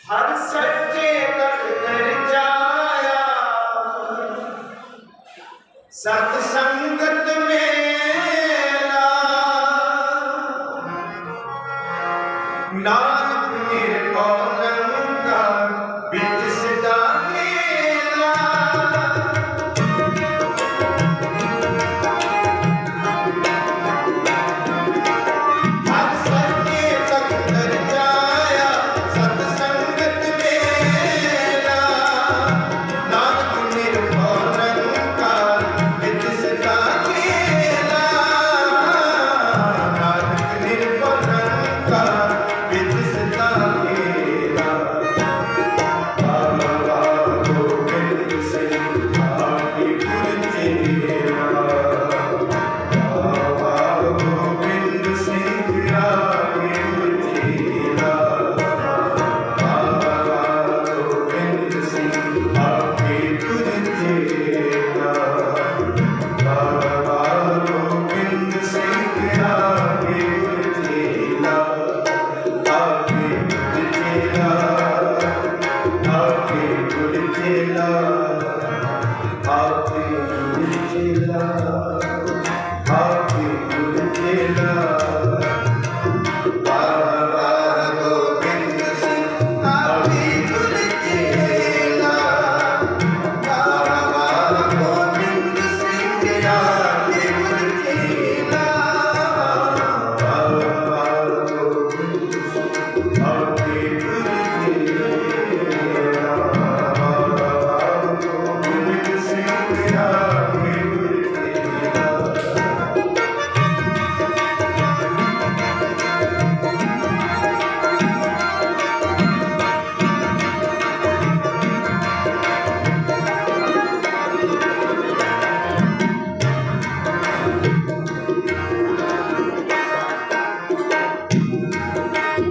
हर सच्चे तक कर जाया सत्संगत मेरा नानक निर्भय का बिच सदा मेला हर सच्चे तक कर जाया सत्संगत मेरा नानक निर्भय का बिच सदा आपके गुरु चेला, आपके गुरु चेला। बाबा गोविंद सिंह आपके गुरु चेला, बाबा गोविंद सिंह आपके गुरु चेला, बाबा गोविंद सिंह आपके गुरु चेला, बाबा गोविंद सिंह आपके गुरु चेला।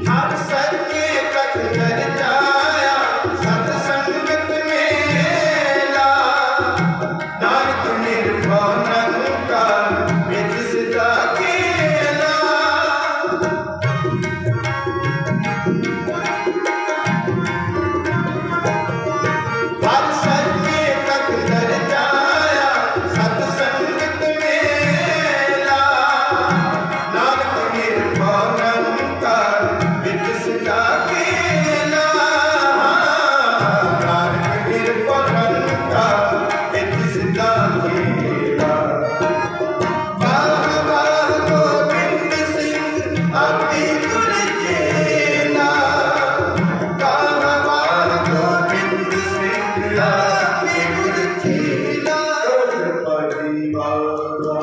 हम सच्चे तक कर जाया सत्संगत मेला, नानक निर्भव निरंकार विद सदा केला। हम सच्चे तक कर जाया सत्संगत मेला, नानक निर्भव निरंकार विद सदा केला, नानक निर्भव निरंकार विद सदा केला। बाबा गोविंद सिंह आपके गुरु चेला, बाबा गोविंद सिंह आपके गुरु चेला। गणपति बाबा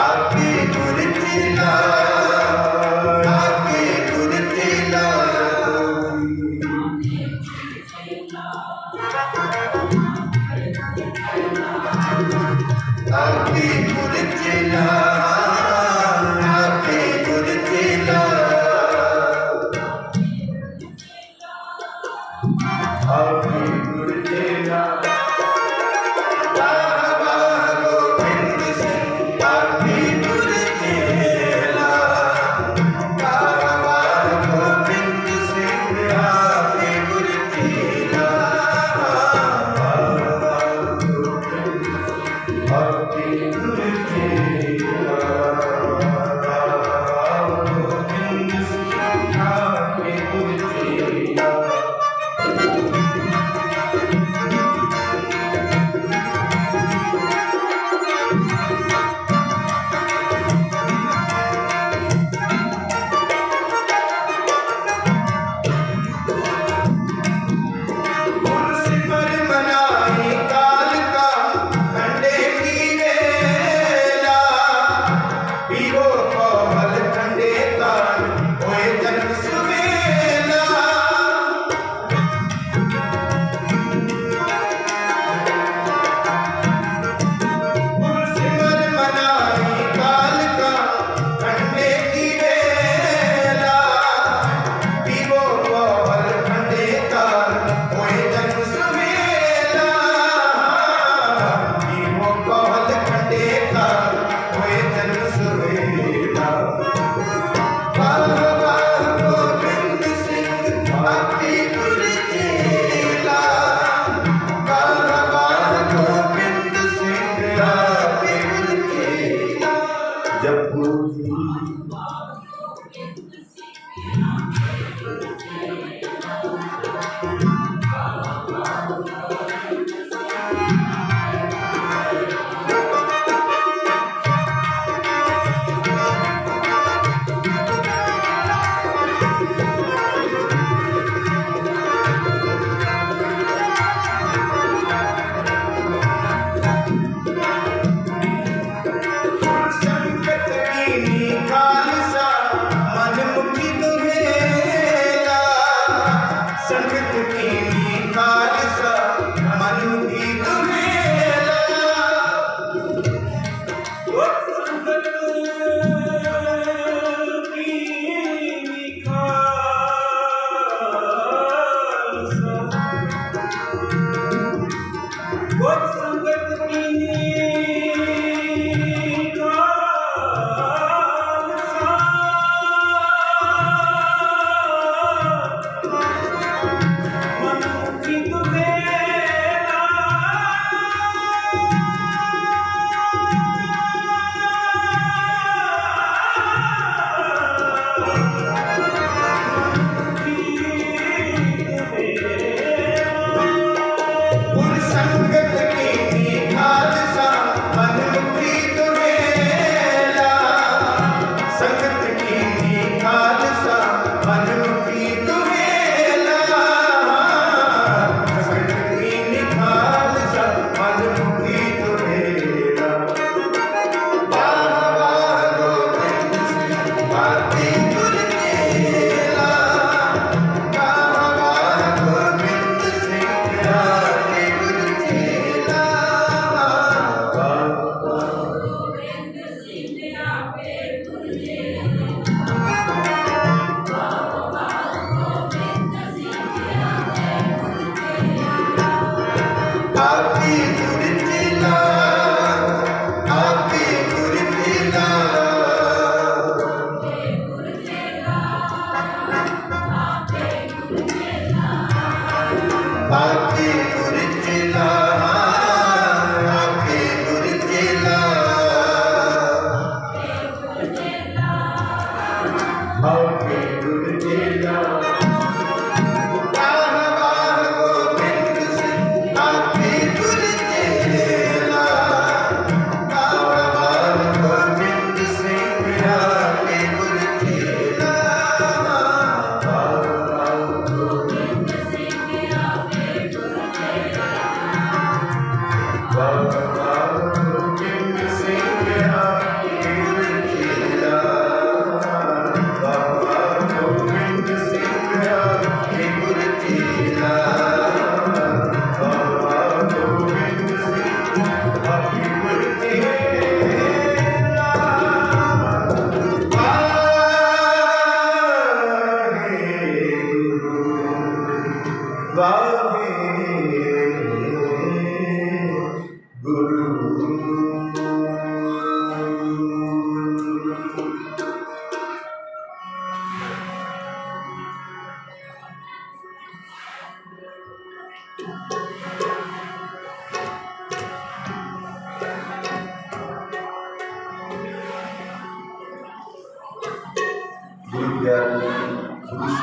आपके गुरु चेला, आपके गुरु चेला। आपके गुरु चेला, आपके गुरु चेला। आपके गुरु चेला, बाबा गोविंद सिंह आपके गुरु चेला, बाबा गोविंद सिंह आपके गुरु चेला, बाबा गोविंद सिंह आपके गुरु चेला, बाबा गोविंद सिंह आपके गुरु चेला। तुलसी पर मनाई काल का ठंडे की वेला, पीरो कोमल ठंडे काल होए जन्म सुवेला। तुलसी पर मनाई काल का ठंडे की वेला, पीरो कोमल ठंडे काल होए जन्म सुवेला, पीरो कोमल ठंडे काल होए जन्म सुवेला। बाबा गोविंद सिंह आपके गुरु चेला, बाबा गोविंद सिंह आपके गुरु चेला। जपू जी संकट कीनी खालसा मन मुखी दुहेला, संकट कीनी खालसा मन मुखी दुहेला। ओ संकट कीनी खालसा, ओ संकट कीनी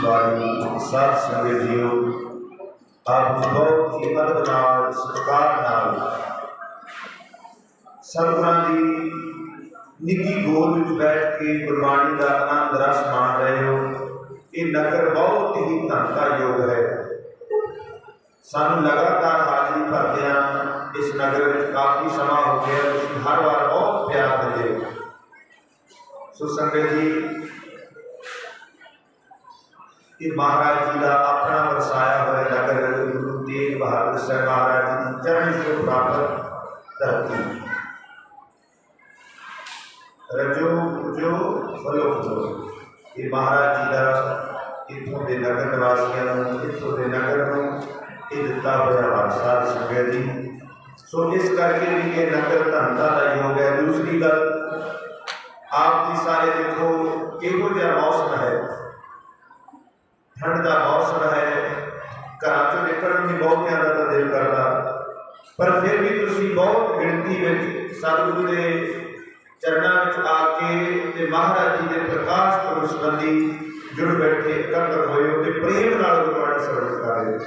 सवारी साध संगत जीओ आप बहुत ही अदब नाल सत्कार नाल सतगुरां दी निੱकी गोद विच बैठ के गुरबाणी का आनंद रस मान रहे हो। ये नगर बहुत ही धनता योग है। सानू लगातार हाजिरी भरदियां इस नगर में काफ़ी समा हो गया। तुसीं हर बार बहुत प्यार दिंदे हो। सो संगत जी ये महाराज जी का अपना वरसाया हुआ नगर गुरु तेग बहादुर साहब महाराज जी की चरण से प्राप्त धरती रजो जो फलो फलो ये महाराज जी का इतों के नगर निवासियों इतों के नगर को ये दिता हुआ वारसा संगत जी। सो इस करके भी ये नगर धनता का योग है। दूसरी गल आप जी सारे देखो किहो जिहा मौसम है, ठंड का मौसम है, घर चो निकलने में बहुत ज़्यादा दिल करता, पर फिर भी तुसीं बहुत गिणती में सतगुरु के चरणों में आके ते महाराज जी के प्रकाश पुरब संबंधी जुड़ बैठे एकत्र होए हो प्रेम नाल गुरबाणी सरवण कर रहे हो।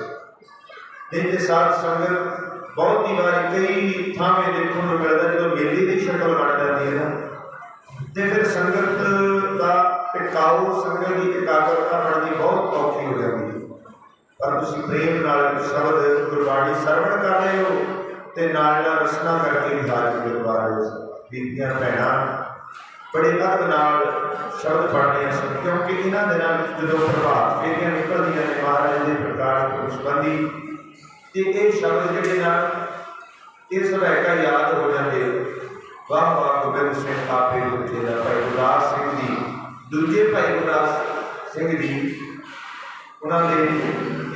नहीं तो साध संगत बहुत ही बार कई थावें देखने को मिलता जो मेले की शक्ल बन जाती है ना, तो फिर संगत का टिकाऊ संगत की एकाग्रता बननी बहुत औखी हो जाती है। पर तुसीं प्रेम नाल शब्द गुरबाणी सरवण कर रहे हो तो नाल रसना करके भी हाजिर करवा रहे हो। बीबियां भैणां बड़े अदब नाल शब्द पढ़ने सन क्योंकि इन्होंने दिनों जो प्रभात फेरियां निकलदियां ने महाराज के प्रकाश पुरब संबंधी तो ये शब्द जोड़े ना ये सवैका याद हो जाते। वाह वाह गोबिंद सिंह आपे दूजे का भाई गुरदास सिंह जी दूजे भाई गुरदास सिंह जी उन्होंने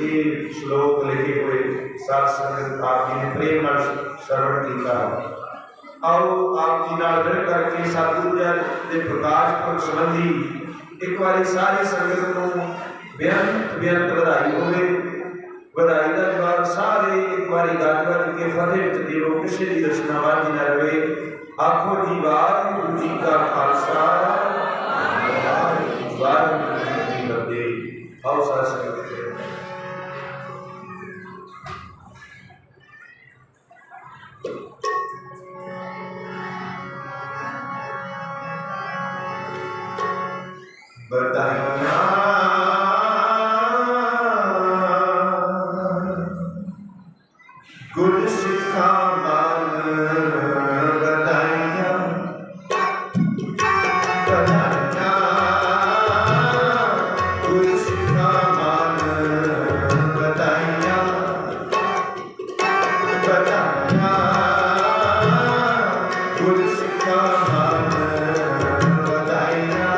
ये श्लोक लिखे हुए साध संगत आप जी ने प्रेम नाल श्रवण किया। आओ आप जी नाल मिल करके सतगुरु के प्रकाश पुरब संबंधी एक बार सारी संगत को बेअंत बेअंत बधाई होवे। बधाई का जवाब सारे एक बार गज वज के फतेह देवो किसी की रचना वाजी न रहे। आखो जी वाहिगुरू जी का खालसा वाहिगुरू जी की फतेह। आओ सारा संगत बधाइयां गुर सिखा मान बधाइयां बधाइयां गुर सिखा मान बधाइयां बधाइयां गुर सिखा मान बधाइयां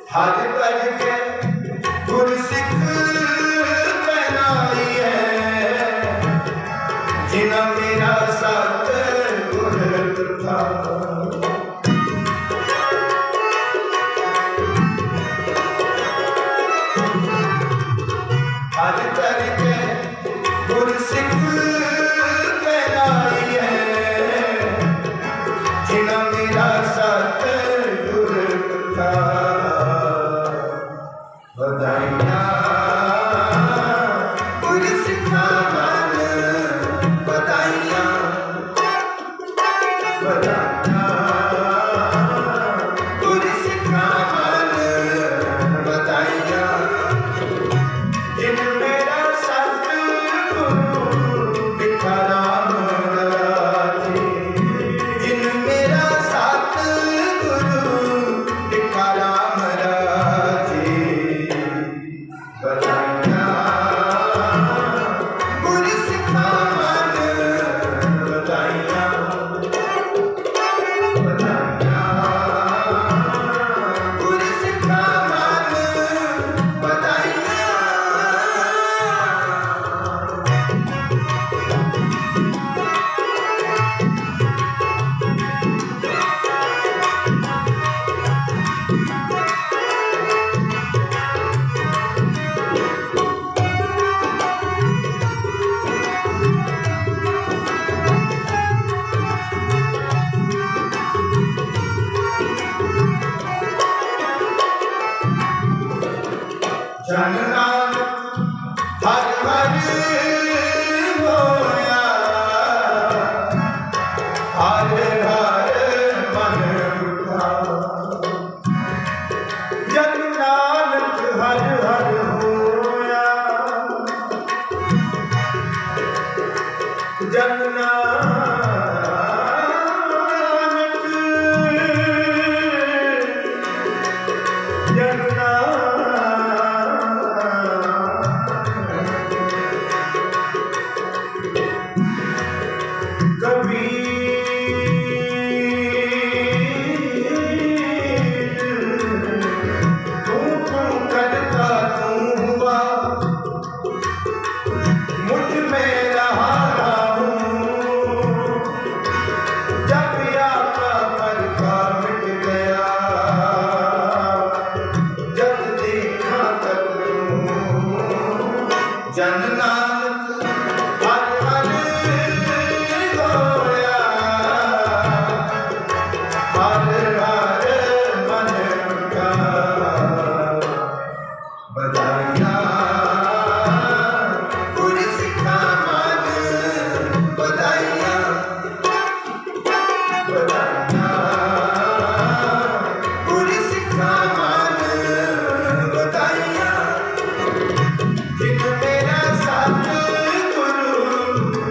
हज भज के गुरसिख पहनाई है, जिन्हें मेरा सत गुर कथा। हज भज के गुरसिख पहनाई है, जिन्हें मेरा सत गुर कथा। बधाइयाँ गुरसिखा मन, बधाइयाँ बधाइयाँ गुरसिखा मन, बधाइयाँ जिन मेरा सतगुरु दिखा राम राजे, जिन मेरा सतगुरु दिखा राम राजे। बधाइयाँ गुरसिखा मन, बधाइयाँ बधाइयाँ गुरसिखा मन, बधाइयाँ। जन नानक हर हर होया, हर हर मन उठा। जन नानक हर हर होया, जन नानक जन जन नानक हर हर होया, हर हर मन उठा। बधाइयाँ गुरसिखा मन, बधाइयाँ बधाइयाँ गुरसिखा मन, बधाइयाँ जिन मेरा सतगुरु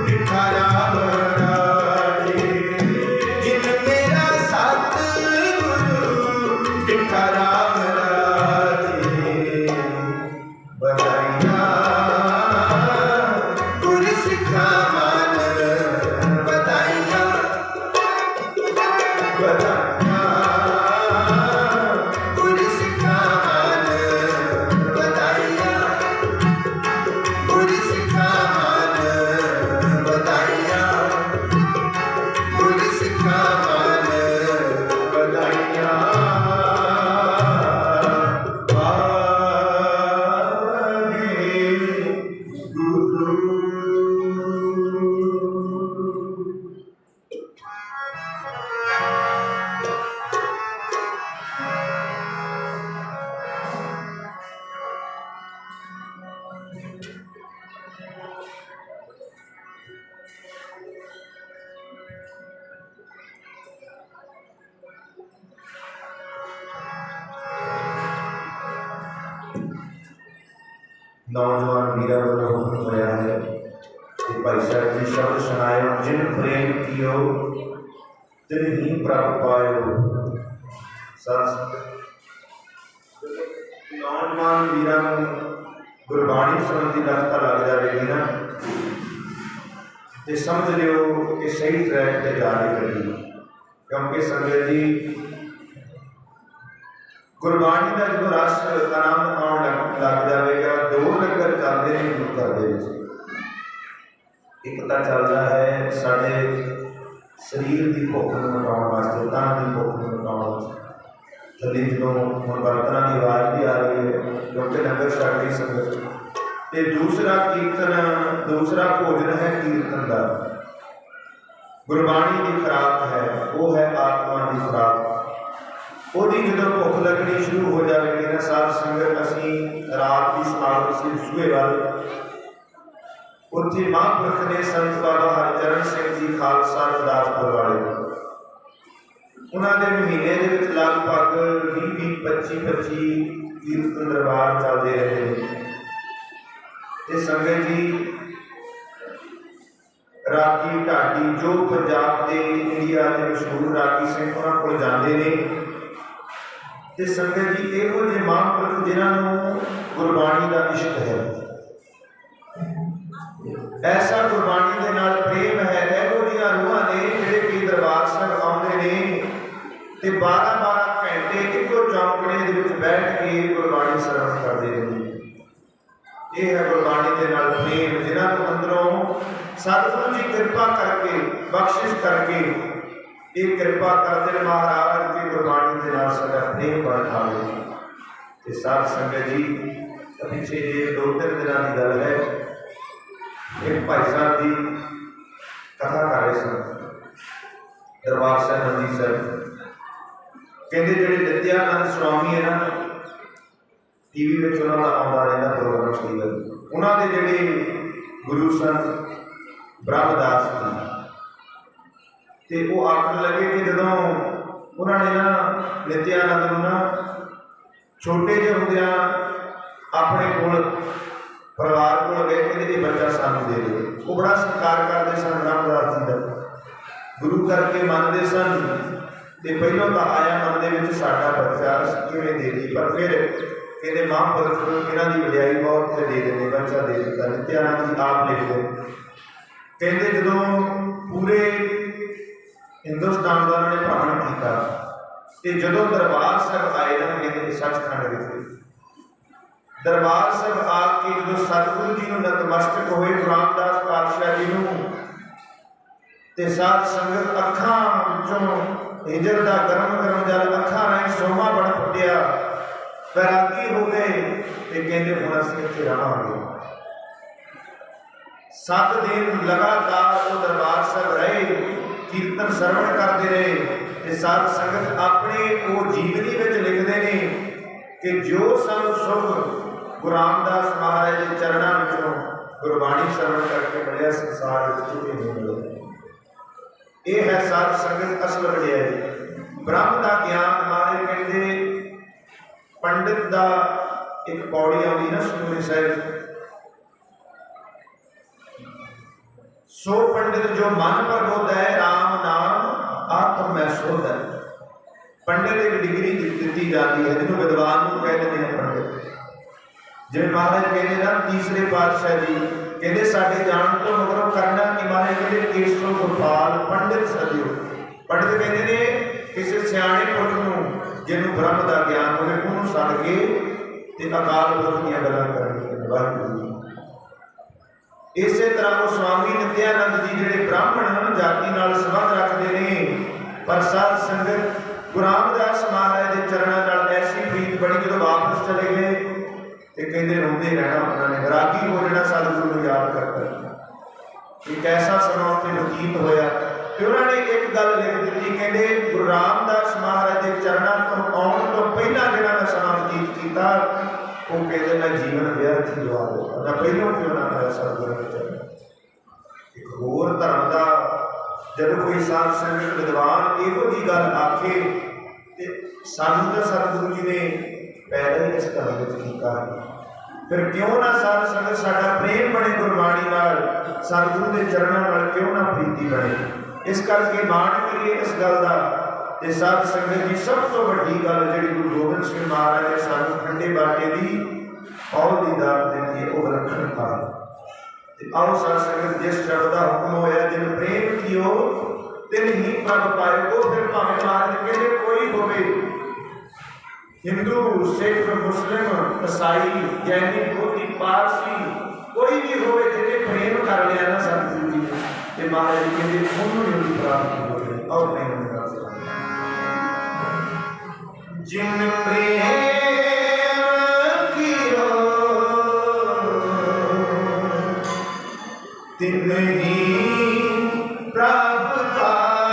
दिखा राम राजे, जिन मेरा सतगुरु दिखा राम राजे। बधाइयाँ गुरसिखा मन, बधाइयाँ बधाइयाँ गुरसिखा मन, बधाइयाँ गुरसिखा मन, बधाइयाँ गुरसिखा मन, बधाइयाँ। नौजवान वीरा वालों हुक्म होया है कि भाई साहब जी शब्द सुनायो, जिन प्रेम कियो तिन ही प्रभ पायो। नौजवान वीरा गुरबाणी संबंधी रफ्ता लग जाएगी ना, तो समझ लियो कि सही ट्रैक पर जा रही करी। क्योंकि संगत जी गुरबाणी का जो रस आनंद आने लग जाएगा, दो लंगर चलते हैं गुरु घर दे। एक तो चलता है साढ़े शरीर की भुख मिटाने वास्ते, तन की भुख मिटाने वास्ते। थले जो हम बर्तनों की आवाज़ भी आ रही है क्योंकि लंगर छक रही संगत। ते दूसरा कीर्तन, दूसरा भोजन है कीर्तन का। गुरबाणी की खुराक है, वो है आत्मा की खुराक। ਉਹਦੀ ਜਦੋਂ ਭੁੱਖ ਲੱਗਣੀ ਸ਼ੁਰੂ ਹੋ ਜਾਵੇਗੀ ਨਾ ਸਾਧ ਸੰਗਤ, ਅਸੀਂ ਰਾਤ ਦੀ ਸਮਾਗਮ ਸੀ ਸੂਹੇਵਾਲ, ਉੱਥੇ ਮਹਾਂਪੁਰਖ ਨੇ ਸੰਤ ਬਾਬਾ ਹਰਚਰਨ ਸਿੰਘ ਜੀ ਖਾਲਸਾ ਗੁਰਦਾਸਪੁਰ ਵਾਲੇ, ਉਹਨਾਂ ਦੇ ਮਹੀਨੇ ਦੇ ਵਿੱਚ ਲਗਭਗ 20-25 ਕੀਰਤਨ ਦਰਬਾਰ ਚੱਲਦੇ ਰਹੇ ਨੇ। ਤੇ ਸੰਗਤ ਜੀ ਰਾਗੀ ਢਾਡੀ ਜੋ ਪੰਜਾਬ ਦੇ ਇੰਡੀਆ ਦੇ ਮਸ਼ਹੂਰ ਰਾਗੀ ਸਿੰਘ ਉਹਨਾਂ ਕੋਲ ਜਾਂਦੇ ਨੇ। ਤੇ ਸੰਗਤ ਜੀ ਇਹੋ ਜਿਹੇ ਮਹਾਂਪੁਰਖ ਜਿਨ੍ਹਾਂ ਨੂੰ ਗੁਰਬਾਣੀ ਦਾ ਇਸ਼ਕ ਹੈ, ਐਸਾ ਗੁਰਬਾਣੀ ਦੇ ਨਾਲ ਪ੍ਰੇਮ ਹੈ, ਇਹੋ ਜਿਹੀਆਂ ਰੂਹਾਂ ਨੇ ਜਿਹੜੇ ਕਿ ਦਰਬਾਰ ਸਾਹਿਬ ਆਉਂਦੇ ਨੇ ਤੇ 12-12 ਘੰਟੇ ਇੱਕੋ ਚੌਂਕੜੇ ਦੇ ਵਿੱਚ ਬੈਠ ਕੇ ਗੁਰਬਾਣੀ ਸਰਵਣ ਕਰਦੇ ਨੇ। ਇਹ ਹੈ ਗੁਰਬਾਣੀ ਦੇ ਨਾਲ ਪ੍ਰੇਮ, ਜਿਨ੍ਹਾਂ ਨੂੰ ਅੰਦਰੋਂ ਸਤਿਗੁਰੂ ਜੀ ਕਿਰਪਾ ਕਰਕੇ, ਬਖਸ਼ਿਸ਼ ਕਰਕੇ ਇਹ ਕਿਰਪਾ ਕਰਦੇ ਮਹਾਰਾਜ की गुरबाणी के नाल साडा प्रेम बढ़ जाए। तो साध संगत जी पिछे 2-3 दिनों की गल है, एक भाई साहब जी कथा कर रहे सन दरबार साहिब अमृतसर। कहते जिहड़े नित्यानंद स्वामी है ना, टीवी में उन्होंने आउंदा रहिंदा प्रोग्राम कई बार, उन्होंने जिहड़े गुरु सन ब्रह्मदास जी ते वो आखन लगे कि जदों उन्होंने ना नित्यानंद नूं ना छोटे जे हुंदियां अपने कोल परिवार को गए कि ये बच्चा सानू दे दे। वो बड़ा सत्कार करते सन ब्रह्मदास जी का, गुरु करके मानते सन। तो पहलों तो आया मन के विच साडा बच्चा किवें दे दी, पर फिर कहते महांपुरख इन्हां दी वडियाई बहुत दे देने, बच्चा दे दिता। नित्यानंद जी आप लिखते कहते जदों पूरे हिंदुस्तान का उन्होंने भ्रमण किया तो जो दरबार साहब आए ना, कहते सचखंड दरबार साहब आके जो सतगुरु जी को नतमस्तक हुए गुरु रामदास पातशाह जी को, साध संगत अखां हिजर का गरम गरम जल अखां राही सोमा बन फुटिया, बैरागी हो गए। तो कहते हुण असीं इत्थे रहांगे। 7 दिन लगातार वो दरबार साहब रहे, कीर्तन सरवण करते रहे। साध संगत अपने वो जीवनी में लिखते हैं कि जो सानू सुख गुरु रामदास महाराज के चरणों में गुरबाणी सरवण करके मिले, संसार किते नहीं मिले। ये है साध संगत असल वडियाई। ब्रह्म का ज्ञान महाराज कहते, पंडित का एक पौड़ी आती ना सुखमनी साहिब, सो पंडित जो मन प्रबोध है राम नाम आत्म में शोध है। पंडित एक डिग्री दी जाती है जिन्होंने विद्वान को कहते हैं पंडित। जिवें महाराज कहते ना तीसरे पातशाह जी कहते साडे जान तो मगरों करना कि महाराज कहते केसो गोपाल पंडित सदियो। पंडित कहते ने किसी सियाणे पुरख नूं जिन्होंने ब्रह्म का ज्ञान होवे उन्होंने सद के ते अकाल पुरख दीआं गल्लां करनियां। वाहिगुरू इस तरह वो स्वामी नित्यानंद जी जिहड़े ब्राह्मण जाति नाल संबंध रखते हैं, पर साध संगत गुरु रामदास महाराज के चरणों नाल ऐसी प्रीत बड़ी, जो वापस चले गए तो कहते रोंदे रहना उन्होंने, रागी हो जाना सतगुरु को याद कर। एक ऐसा समा उत्थे व्यतीत होया कि उन्होंने एक गल लिख दी, कहते गुरु रामदास महाराज के चरणों तो आने तो पहला जिहड़ा मैं समा व्यतीत किया वो कहते मैं जीवन व्यर्थ ही गवा दिता, मैं पहलों क्यों ना आया सतगुरु के चरण। एक होर धर्म का जब कोई साध संगत विद्वान इहो जी गल आखे तो सानू तो सतगुरु जी ने पैदा ही इस धर्म में किया है, फिर क्यों ना साध संगत साडा प्रेम बने गुरबाणी नाल, सतगुरु के चरणों नाल क्यों ना प्रीति बने। इस करके मान करिए इस गल का। ते साध संगत जी सब तो वड्डी गल जिहड़ी गुरु गोबिंद सिंह महाराज ने सानू खंडे बाटे दी औल दी दात दी है वो रखण पाल। ते आओ साध संगत जिस शब्द का हुक्म होया जिन प्रेम कियो तिन ही प्रभ पाए, वो फिर भावें महाराज कहते कोई होवे हिंदू, सिख, मुस्लिम, ईसाई, जैनी, बौद्धी, पारसी कोई भी हो जिन्हें प्रेम कर लिया ना सतगुरु जी ने, ते महाराज जी कहते उन्होंने उनकी प्राप्ति हो गई और नहीं होने कर सकता। जिन प्रेम कियो तिन ही प्राप्त पायो।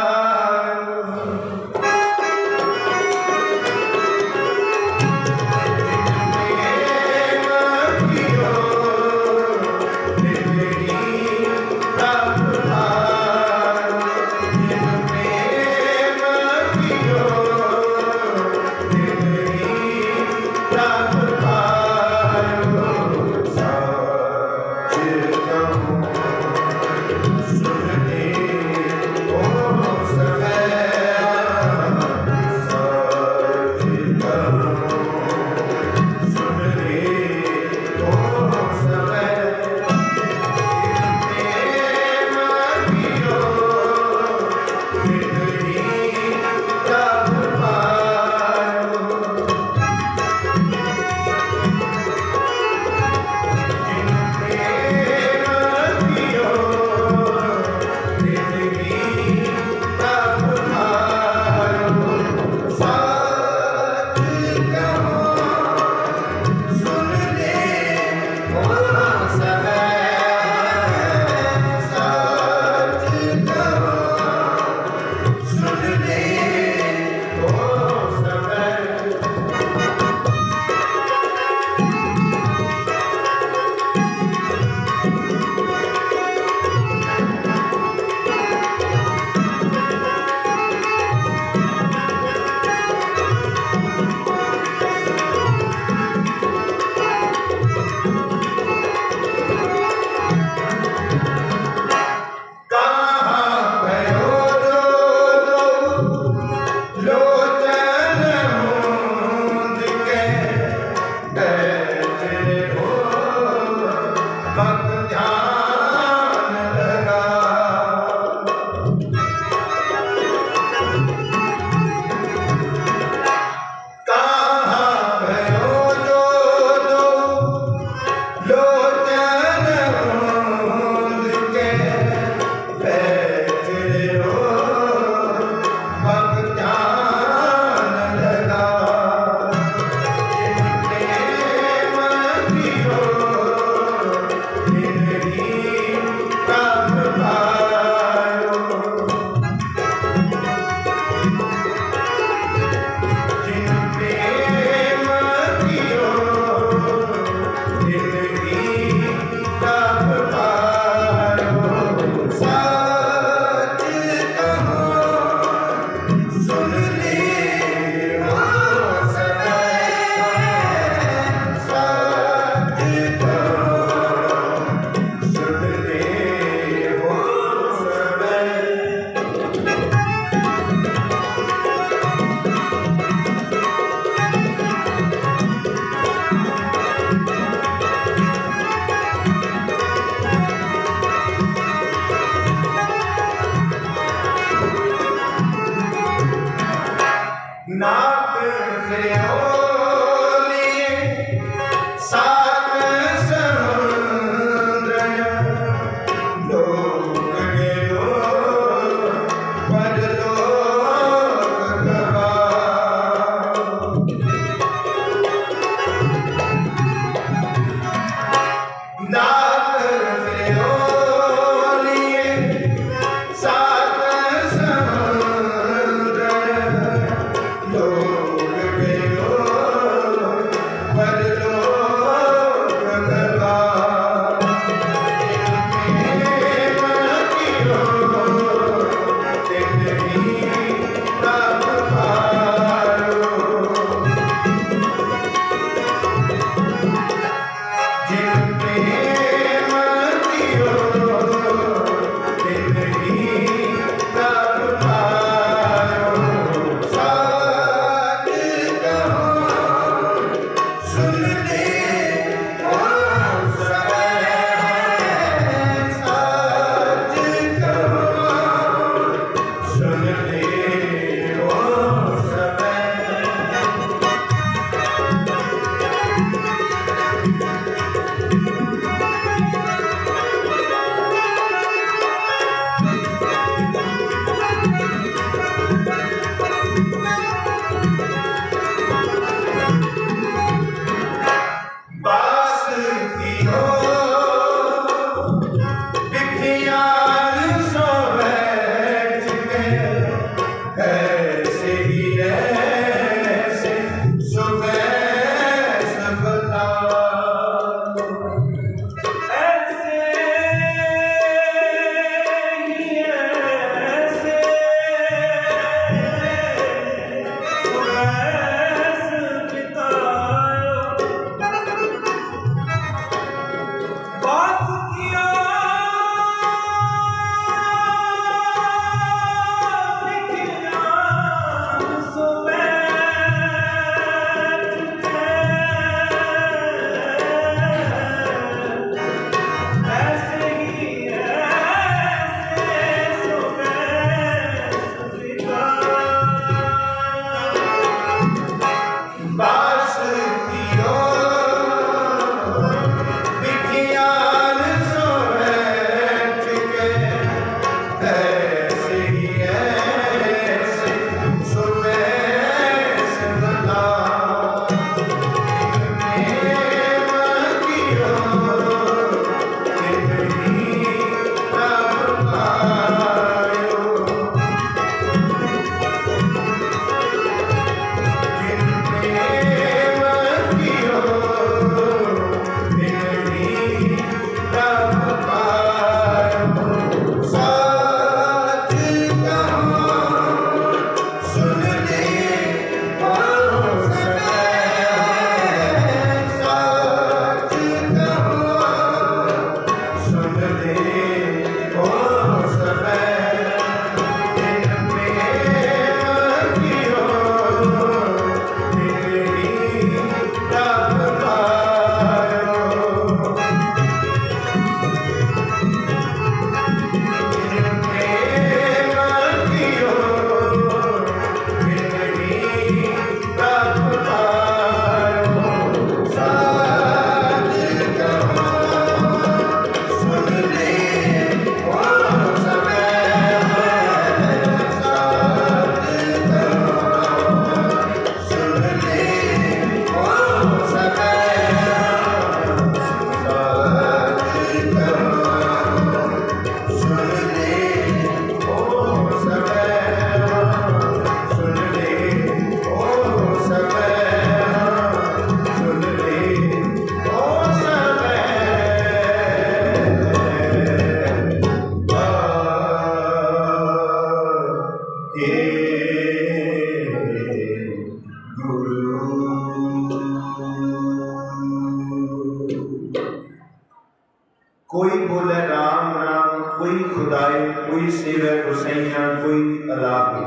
कोई बोले राम राम, कोई खुदाए, कोई सेवे गुसैया, कोई अलाही।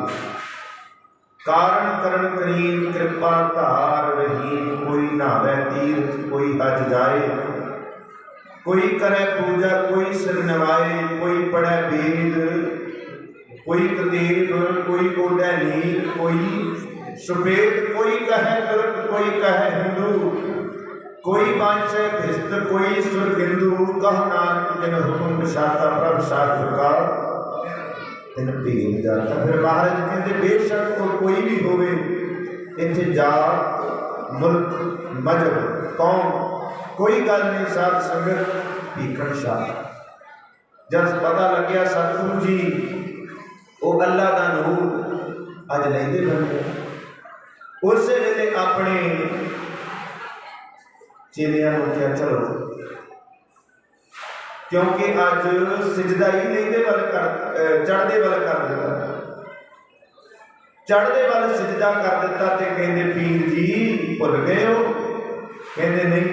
कारण करण करीम, कृपा धार रहीम। कोई नहावे तीर्थ, कोई हज जाए, कोई करे पूजा, कोई सिर नवाए, कोई पढ़े वेद, कोई कतेब, कोई ओढ़े नीर, कोई सुपेद, कोई कहे तुर्क, कोई कहे हिंदू, कोई बांचे भिस्त, कोई सुरगिंदु। कहो नानक जिन हुकुम बिसाता, प्रभ साधु का तिन भेद जाता। फिर महाराज कहते बेशक तो कोई भी होवे, इत्थे जात मुल्क मजहब कौम कोई गल नहीं, साध संगत भीखण शाह। जब पता लग्या सतगुरु जी वो अल्लाह का नूर अज लेंदे बन गए, उस वेले अपने चेलियां को क्या चलो, क्योंकि अज सिजदा ही लेंदे वाल कर चढ़दे वाल कर दिता, चढ़दे वाल सिजदा कर दिता। ते कहंदे पीर जी भुल गए हो? कहंदे नहीं,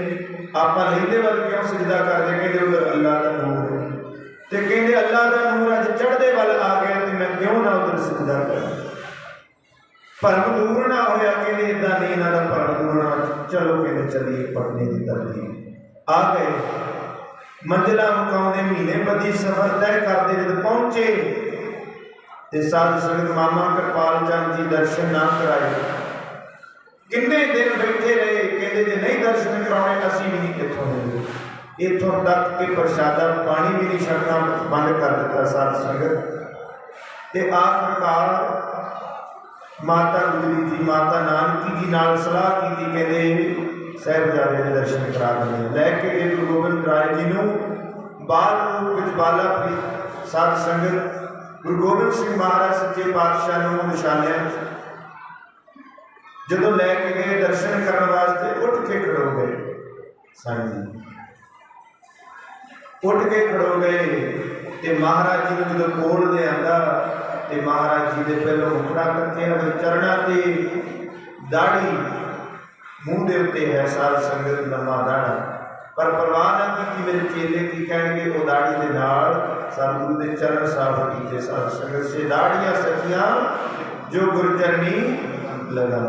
आपां लेंदे वाल क्यों सिजदा करदे? कहंदे उधर अल्लाह का नूर है। ते कहंदे अल्लाह का नूर अज चढ़दे वाल आ गया, तो मैं क्यों ना उधर सिजदा करा? भरम दूर ना होया। कहंदे इदां नहीं, इन्हां दा भरम दूर ना। चलो कहंदे चलिए पटने की धरती आ गए। मंजिला मुकाउंदे महीने बदी सफर तय करते जब पहुंचे ते साध संगत मामा कृपाल चंद जी दर्शन ना कराए। किन्ने दिन बैठे रहे, कहते जे नहीं दर्शन कराने असीं भी नहीं इत्थों होंगे। इत्थों तक कि प्रशादा पानी भी नहीं छकना बंद कर दिता साध संगत। ते आखिरकार माता गुजरी जी, माता नानकी जी नाल सलाह की, कहते साहिबजादे ने दर्शन करा देने। लैके गए गुरु गोबिंद राय जी नूं बाल रूप विच बाला प्रीत साध संगत गुरु गोबिंद सिंह महाराज सच्चे पातशाह नूं निशानियां जदों लैके गए दर्शन करने वास्ते, उठ के खड़ो गए। सांझी उठ के खड़ो गए ते महाराज जी ने जो कोल ले आंदा ते महाराज जी दे पहलों मुखड़ा कट्ठिया, चरणा ते दाढ़ी मूँह दे उत्ते है साध संगत लम्मा दाढ़ा। पर परवाह ना की मेरे चेले की कहणगे, वो दाढ़ी दे नाल सतगुरु दे चरण साफ कीते। साध संगत से दाढ़ियां सचियां जो गुरचरणी लगा।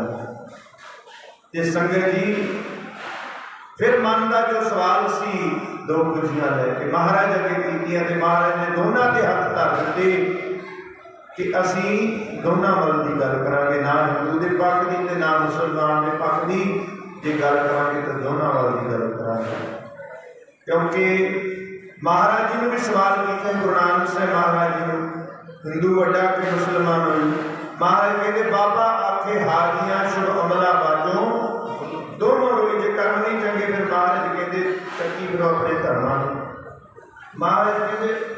ते संगत जी फिर मन का जो सवाल सी, दो खुशियां लैके महाराज अगे कीतियां ते महाराज ने दोनों के हाथ धर दिते कि असी दोनों वल की गल करांगे, ना हिंदू के पक्ष की ते ना मुसलमान के पक्ष की। जे गल करांगे तो दोनों वल की गल करांगे, क्योंकि महाराज जी ने भी सवाल किया गुरु नानक साहब महाराज जी ने, हिंदू वड्डा कि मुसलमान हो? महाराज कहते बाबा आखे हाजियां शुभ अमला बाजों दोनों रोई, जे कर्म नहीं चंगे फिर महाराज कहते चक्की फिर अपने धर्मां। महाराज कहते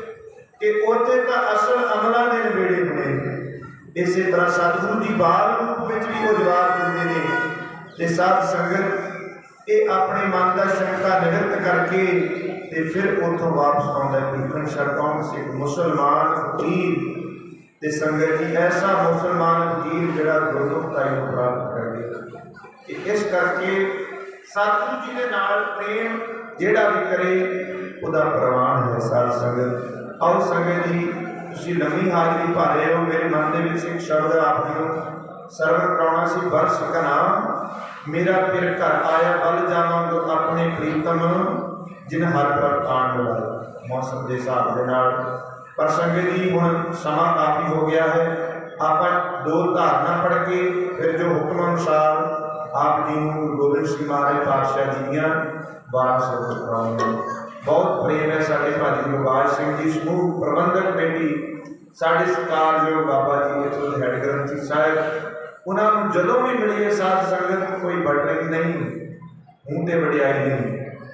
कि उत्थे तां असल अमलों के नवेड़े बने। इस तरह सतगुरु जी बाल रूप में भी वो जवाब देते हैं। ते साध संगत ये अपने मन का शंका निवृत्त करके ते फिर उतों वापस आता है। भीखण शरकौन सिख मुसलमान फकीर ते संगत जी ऐसा मुसलमान फकीर जिहड़ा गुरमुखताई को प्राप्त कर गया। इस करके सतगुरु जी के नाल प्रेम जिहड़ा भी करे उहदा प्रवान है। साध संगत आओ संगत जी तुसीं लंबी हाजरी भर रहे हो, मेरे मन के विच एक शब्द आप जी सरवण कराउणा सी। बरस का नाम मेरा फिर घर आया बल जावांगा अपने प्रीतम जिन हर पर आण बुलाया। मौसम के हिसाब के नाल पर संगत जी हुण समा काफ़ी हो गया है। आप दो धारणा पढ़ के फिर जो हुक्म अनुसार आप जी गुरु गोबिंद सिंह महाराज पातशाह जी दियां बार सरवण कराउंगे। बहुत प्रेम है साढ़े भाजी गुरबाज सिंह जी समूह प्रबंधक कमेटी, साढ़े सत्कारयोग बाबा जी इतों के हैड ग्रंथी साहब, उन्होंने जदों भी मिली है साध संगत कोई बटरिंग नहीं, मूँह से वडियाई नहीं,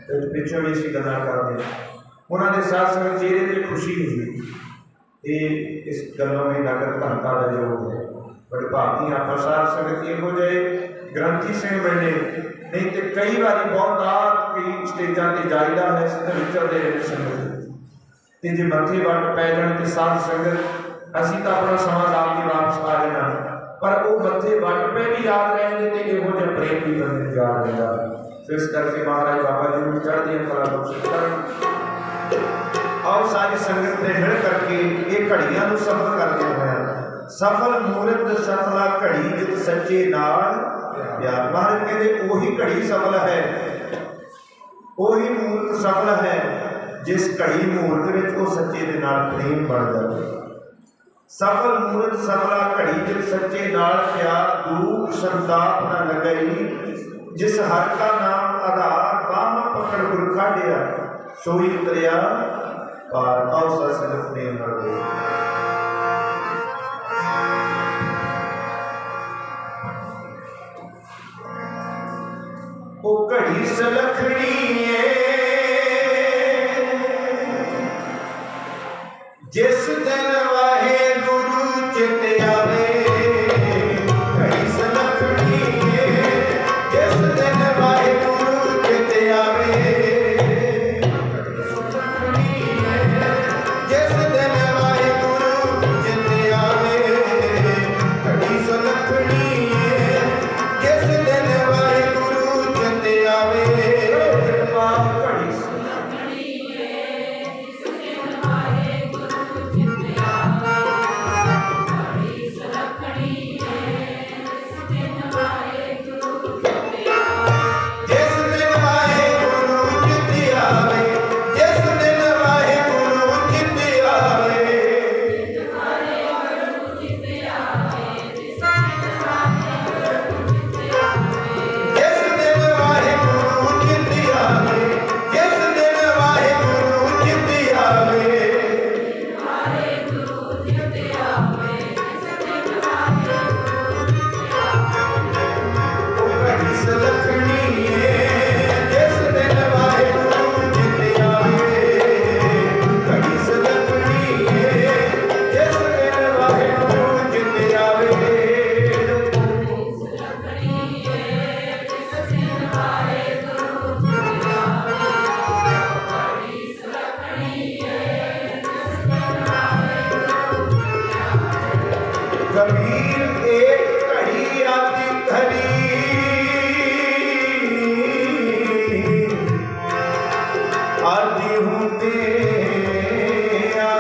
तो पिछों भी असीं गल्लां करते हैं। उन्होंने साध संगत चेहरे पर खुशी हुई। इस गलों में नगर धनता का योग है। बड़े भागी आप साध संगत इहो जिहे ग्रंथी सिंह मिलने नहीं तो कई बार बहुत कई स्टेजा पर जाइदा है विचरते रहे संगत जे मथे वट पै जाने तो साध संगत असीं तो अपना समा ला के वापस आ जाना, पर वो मथे वट पे भी याद रहेंगे तो इहो जिहा प्रेम भी बंदे याद रहता। इस करके महाराज बाबा जी चढ़दियां कला बख्श करन। आओ सारी संगत ने मिल करके ये घड़ियां नूं सफल करदे होया सफल मूरत सफला घड़ी जित सच्चे नाल प्यार। महाराज कहते ओही घड़ी सफल है, ओही मूरत सफल है जिस घड़ी मूरत विच वो सच्चे दे नाल प्रेम बन जाए। सफल मूरत सफला घड़ी जित सच्चे नाल प्यार दुख संताप न लगई जिस हर का नाम आधार बाह पकड़ गुरखा दिया सोई उतरिया पार। आओ सत्संगत प्रेम कर दे। ओ घड़ी सलखनी है जिस दिन वाहे गुरु चित आवे। घड़ी सलखनी है जिस दिन वाहे गुरु चित आवे। जिस दिन वाहे गुरु चित आवे। घड़ी सलखनी है जिस दिन वाहे गुरु चित आवे। घड़ी सलखनी है जिस दिन वाहे गुरु चित आवे। घड़ी सलखनी है जिस दिन वाहे गुरु चित आवे। जिस दिन वाहे गुरु चित आवे। जिस दिन वाहे गुरु चित आवे। जिस दिन वाहे गुरु चित आवे। जिस दिन वाहे गुरु चित आवे। ओ घड़ी सलखनी है जिस दिन वाहे गुरु चित आवे। घड़ी सलखनी है जिस दिन वाहे गुरु चित आवे। कबीर एक घड़ी आती घड़ी आती हूँ तेरा।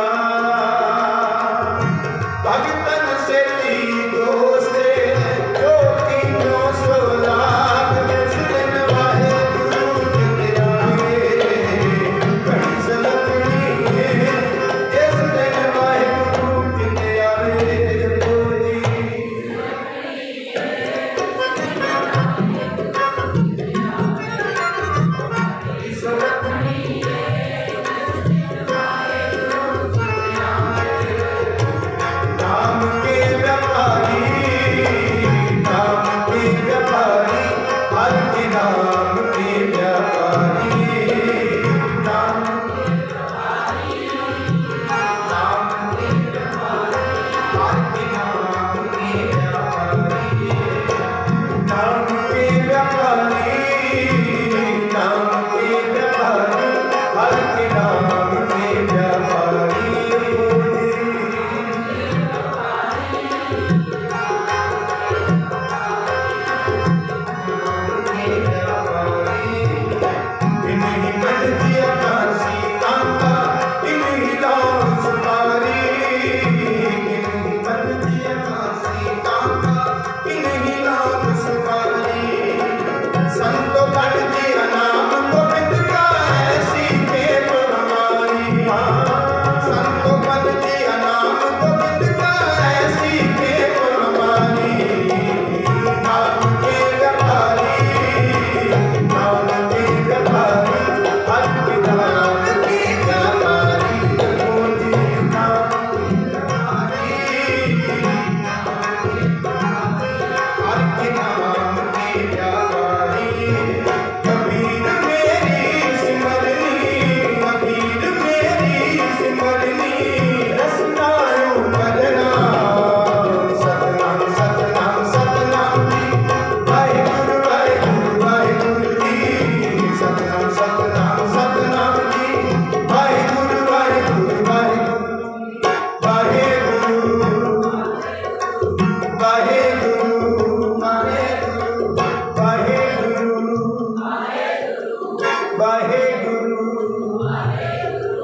भगतन से ती दोस्ते जो तीनों सोलाग। जिस दिन वाहे गुरु चित आवे। घड़ी सलखनी है जिस दिन वाहे गुरु चित आवे। नाम के व्यापारी नाम के व्यापारी हर के नाम के व्यापारी। नाम नाम के व्यापारी हर के नाम के व्यापारी। नाम के व्यापारी नाम के व्यापारी हर के नाम के व्यापारी। इन्हीं मन दिया काशी कांता इन्हीं लाल सुपारी। इन्हीं मन दिया काशी कांता इन्हीं लाल सुपारी। संतो बन दिया नाम गोविंद का ऐसी खेप हमारी। संतो बन दिया नाम गोविंद का ऐसी खेप हमारी। नाम के व्यापारी नाम के व्यापारी हर के नाम के व्यापारी। ओ जी नाम के व्यापारी हर के नाम के व्यापारी। कबीर मेरी सिमरनी कबीर मेरी सिमरनी रसनायो भजना। सतनाम सतनाम सतनाम जी वाहेगुरु वाहेगुरु वाहेगुरु जी। सतनाम सतनाम सतनाम जी वाहेगुरु वाहेगुरु वाहेगुरु। वाहेगुरु वाहेगुरु वाहेगुरु वाहेगुरु वाहेगुरु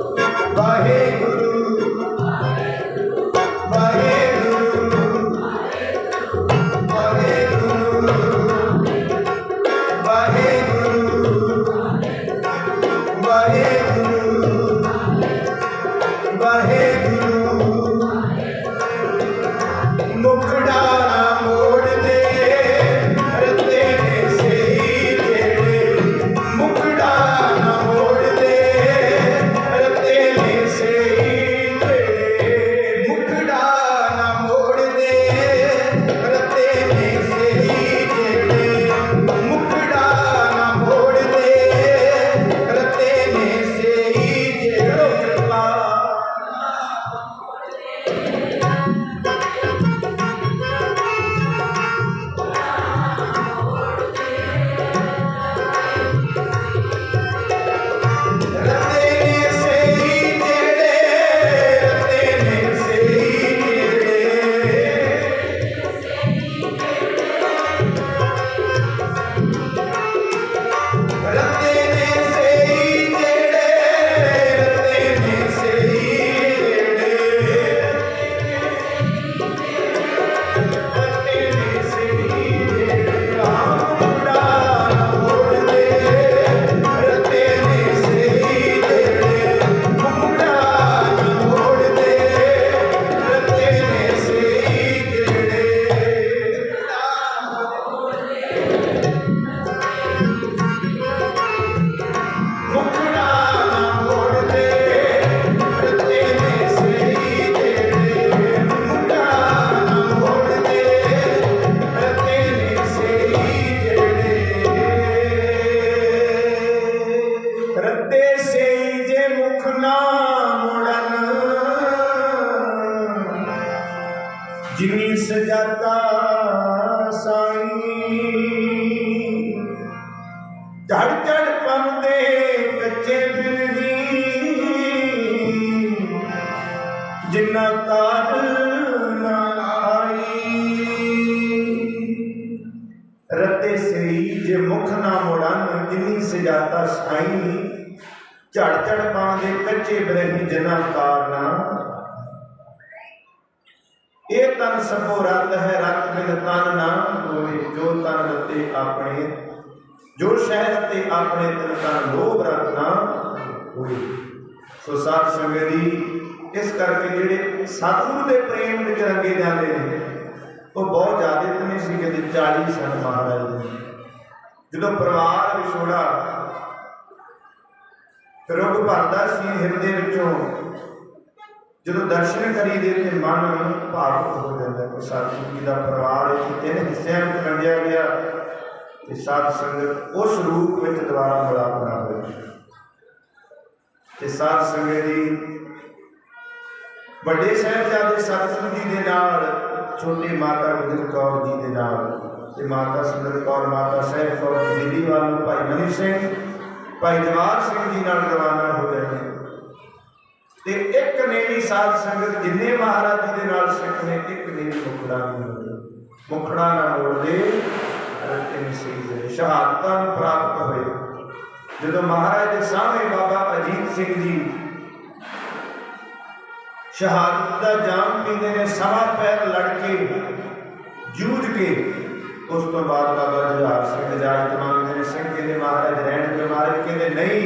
जिनी सजाता साई झड़ झड़ पमदे कच्चे फिरही जिन्ना कार ना आई रते सही जे मुख ना मुड़न जिनी सजाता साई झड़ झड़ पांदे कच्चे बिरही जिन्ना कार ना ये तन सबो रत है रत बिन तन ना होए जो तन रते अपने जो शहर रते अपने तन तन लोभ रत ना होए। सो साध संगत जी इस करके जेडे सतगुरु के प्रेम में रंगे जाते हैं वो बहुत ज्यादा तो नहीं सी कहते 40 सन महाराज जो परिवार विछोड़ा रुग भरदा सी हिरदे विचों जो दर्शन करी दे तो मन भावुक हो जाता है। सतगुरु जी का परिवार तीन हिस्सों में वंडिया गया तो साध संगत उस रूप में दोबारा मिलापना हुई। साध संगत जी बड़े साहिबजादे सतगुरु जी के नाल छोटी माता गुजर कौर जी के नाल माता सुंदर कौर माता साहिब कौर जी दिल्ली वालों भाई मनी सिंह भाई जवाहर सिंह जी नाल रवाना हो गए ते एक नेवी साध संगत जिन्ने महाराज जी के नाल सिख ने एक नेवी मुखड़ा नहीं मोड़े मुखड़ा ना मोड़े शहादत प्राप्त हुए। जो महाराज के सामने बाबा अजीत सिंह जी शहादत का जाम पीते ने सवा पैर लड़के जूझ के उस तो बाद बाबा जुझार सिंह इजाजत मांगते ने सिंह कहते महाराज रहने के मारे कहते नहीं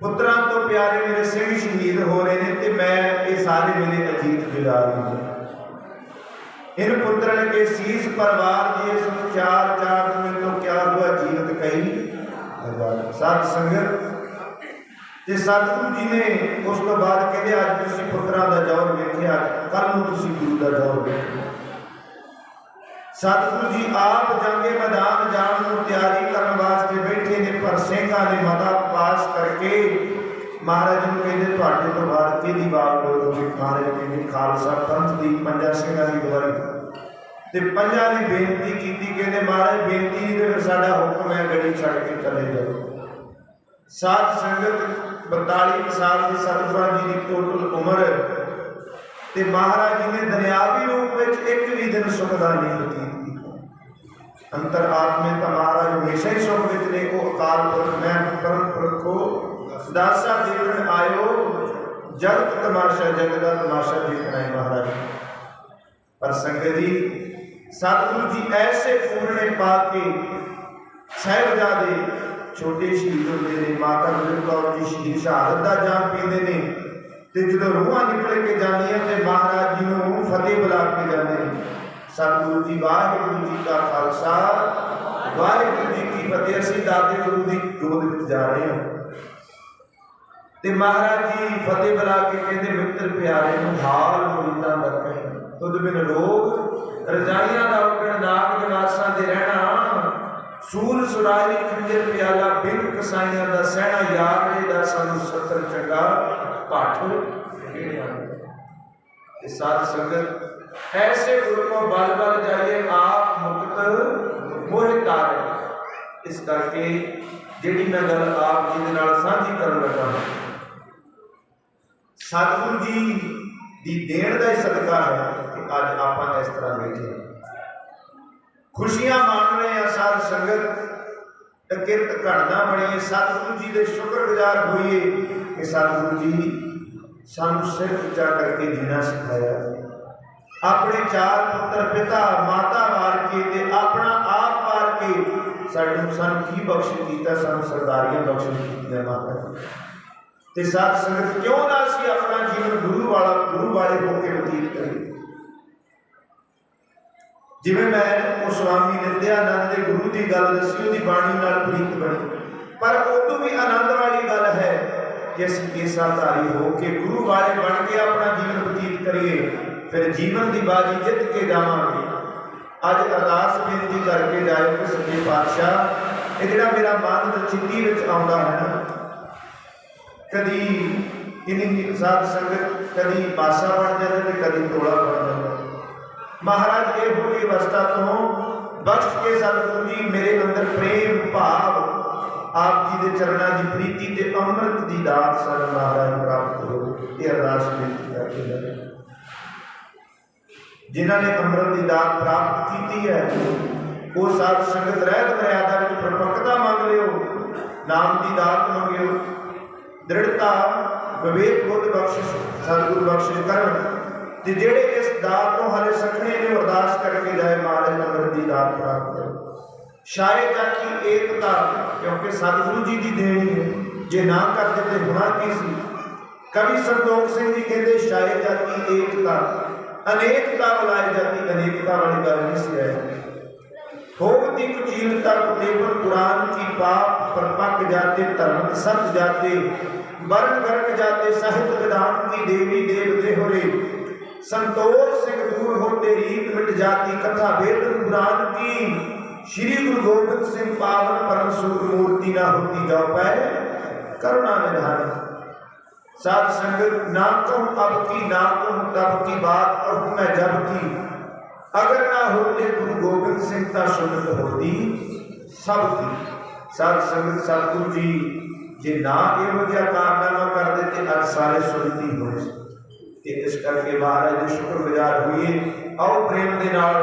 पुत्रा तो प्यारे मेरे सिंह शहीद हो रहे हैं तो मैं ये सारे मेरे अजीत जुझार इन पुत्रन के शीश परिवार दिए सुन चार चार में तो क्या हुआ जीवत कही साध संगत ते सतगुरु जी ने उस तो बाद कहते अज तुसीं पुत्रा का दौर वेखिया कल नूं तुसीं गुरु का दौर वेखिया। सतगुरु जी आप जंगे मैदान जाने को तैयारी करने वास्ते बैठे ने पर सिंघां ने मता पास करके महाराज जी कहते तुहाडे तो बाद किहदी बात होगी। महाराज कहते खालसा पंथ की पंजा सिंघां की गवाही ते पंजा ने बेनती की कहते महाराज बेनती नहीं तो फिर साडा हुक्म है गड़ी छड़ के चले जाओ। साध संगत 42 साल की सतगुरू जी की टोटल उम्र ते महाराज जी ने दुनियावी रूप में एक भी दिन सुख का नहीं की अंतर आत्मे का महाराज हमेशा ही सुख विच ने वो अकाल पुरख मैं परम पुरख को दासा देखण जगत तमाशा जगत का तमाशा देखना है महाराज। पर संगत जी सतगुरु जी ऐसे पूर्णे पा के साहिबजादे छोटे शहीद होते हैं, माता गुजर कौर जी शहीद शहादत का जाम पीते हैं, तो जो रूहां निकल के जानिया तो महाराज जी को फतेह बुला के जाते हैं। सतगुरु जी वाहिगुरु जी का खालसा वाहिगुरु जी की फतेह। असीं दाते गुरु की गोद में जा रहे हैं ते महाराज जी फतेह बुला के कहते मित्र प्यारे हाल मुरीदां दा कहना, तुद बिन रोग रजाइयां दा उगण नाग निवासां दे रहना, सूल सुराही खंजर प्याला बिन कसाइयां दा सहना, यारे दा सानू सतर चंगा पाठ साध संगत ऐसे गुरु को बल बल जाइए आप मुक्त मोह तारे। इस करके जिहड़ी मैं गल आप जी दे नाल साझी करन लगा हां, सतगुरु जी दी देण दा ही सदका है कि अज आपां इस तरह बैठे खुशियां मान रहे हैं। साध संगत किरत घड़ना बणीए, सतगुरु जी दे शुक्रगुजार होइए कि सतगुरु जी सानू सिर उच्चा करके जीना सिखाया। अपने चार पुत्र पिता माता वार के ते अपना आप वार के सानू की बख्शिश कीता, सानू सरदारियां बख्शिश कीतियां महाराज। ते साध संगत क्यों ना असीं अपना जीवन गुरु वाले होकर व्यतीत करिए। जिवें मैं उस स्वामी नित्यानंद के गुरु की गल दसी, उसकी बाणी नाल प्रीत बनी, पर उदों भी आनंद वाली गल है कि असीं केसाधारी होकर गुरु वाले बन के अपना जीवन व्यतीत करिए, फिर जीवन की बाजी जित के जावांगे। अज अरदास बेनती करके जाए कि सच्चे पातशाह, ये जिहड़ा मेरा मन चित्ती विच आउंदा है ना, कदी इन्हीं साध संगत कदी पासा बन जाता है, कदी टोला बन जाता है। महाराज यहो जी अवस्था तो बख्श के सतगुरु जी मेरे अंदर प्रेम भाव आप जी के चरणों की प्रीति ते अमृत की दात सन महाराज प्राप्त हो। ये अरदास बेनती करके जाए जिन्होंने अमृत की दात प्राप्त की है, वो साध संगत रहत मर्यादा में प्रपक्ता मंग लियो, नाम की दात मंगियो, दृढ़ता विवेक बुद्ध बख्शिश सतगुरु बख्शिश करन। ते जेड़े इस दात को हाले सखने ने अरदास करके जाए महाराज अमृत की दात प्राप्त करो। शायद जाकी एकता, क्योंकि सतगुरु जी की देनी है, जे ना करते तो होना की सी। कवि संतोख सिंह जी कहते शायद जाकी एकता अनेकता बुलाई जाती, अनेकता वाली गल नहीं सी रही। होती कुचीलता कुटेपन कुरान की पाप पर पक जाते, धर्म सत जाते, वर्ण गर्क जाते, साहित्य विधान की देवी देव देहोरे, संतोष सिंह दूर होते रीत मिट जाती, कथा वेद कुरान की, श्री गुरु गोबिंद सिंह पावन परम सुख मूर्ति ना होती जाओ पाए करुणा निधान। साध संगत ना कहूं अब की ना कहूं तब की बात कहूं मैं जब की, अगर ना होते गुरु गोबिंद सिंह ता सुनत होती सबकी। साध संगत सतगुरु जी जे ना इहो जिहा कारनामा कर देते अज सारे सुनती होए। इस करके महाराज जी शुक्रगुजार हुए। आओ प्रेम के नाल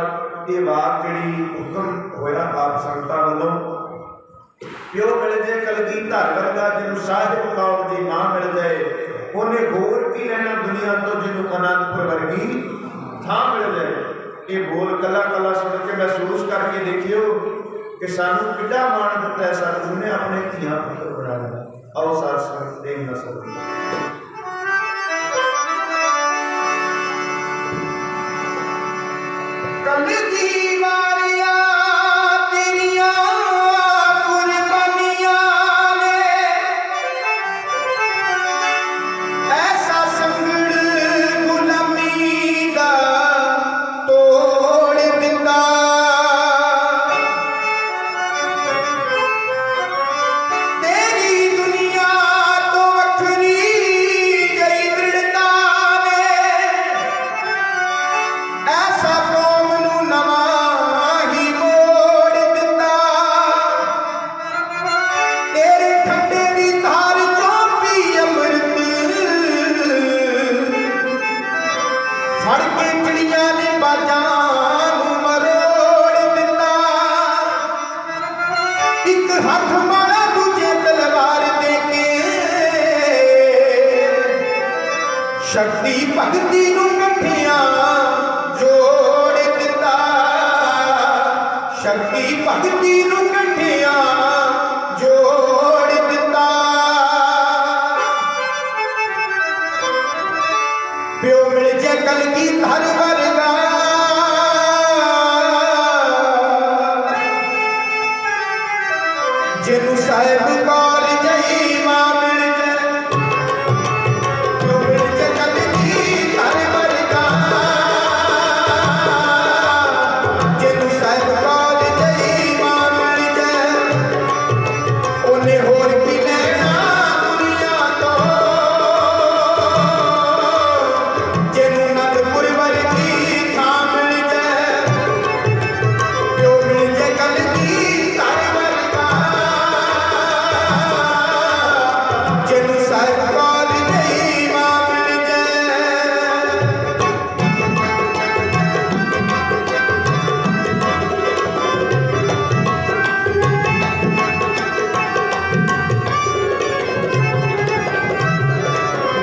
ये बात जिहड़ी हुक्म होया आप संगतां वालों, प्यो मिल जाए कलगीधर वर्गा जिन्होंने साहिब कौल की मां मिल जाए, उन्हें होर की रहना दुनिया तो जिन्होंने आनंदपुर वर्गी थां मिल जाए। ये बोल कला कला सुन के महसूस करके देखियो कि सानू कितना मान दिता है सतगुरु ने अपने धियां पुत्र बनाया। आओ साथ संगत प्रेम न सको कलगी वालिया तेरिया कुर्बानिया ने ऐसा संगड़ गुलामी दा तोड़ दिता। तेरी दुनिया तो वखरी शक्ति भगती नू कठिया जोड़ दिता, शक्ति भगती नू कठिया जोड़ दिता। प्यो मिल जे कलगीधर वर्गा, जिन्नू साहिब कौल जई मां मिल जे, प्यो मिल जे कलगीधर वर्गा, जिन्नू साहिब कौल जई मां मिल जे। उन्हें होर की लैना दुनिया तो, जिन्नू नंदपुर वर्गी थां मिल जे, प्यो मिल जे कलगीधर वर्गा, जिन्नू साहिब कौल जई मां मिल जे।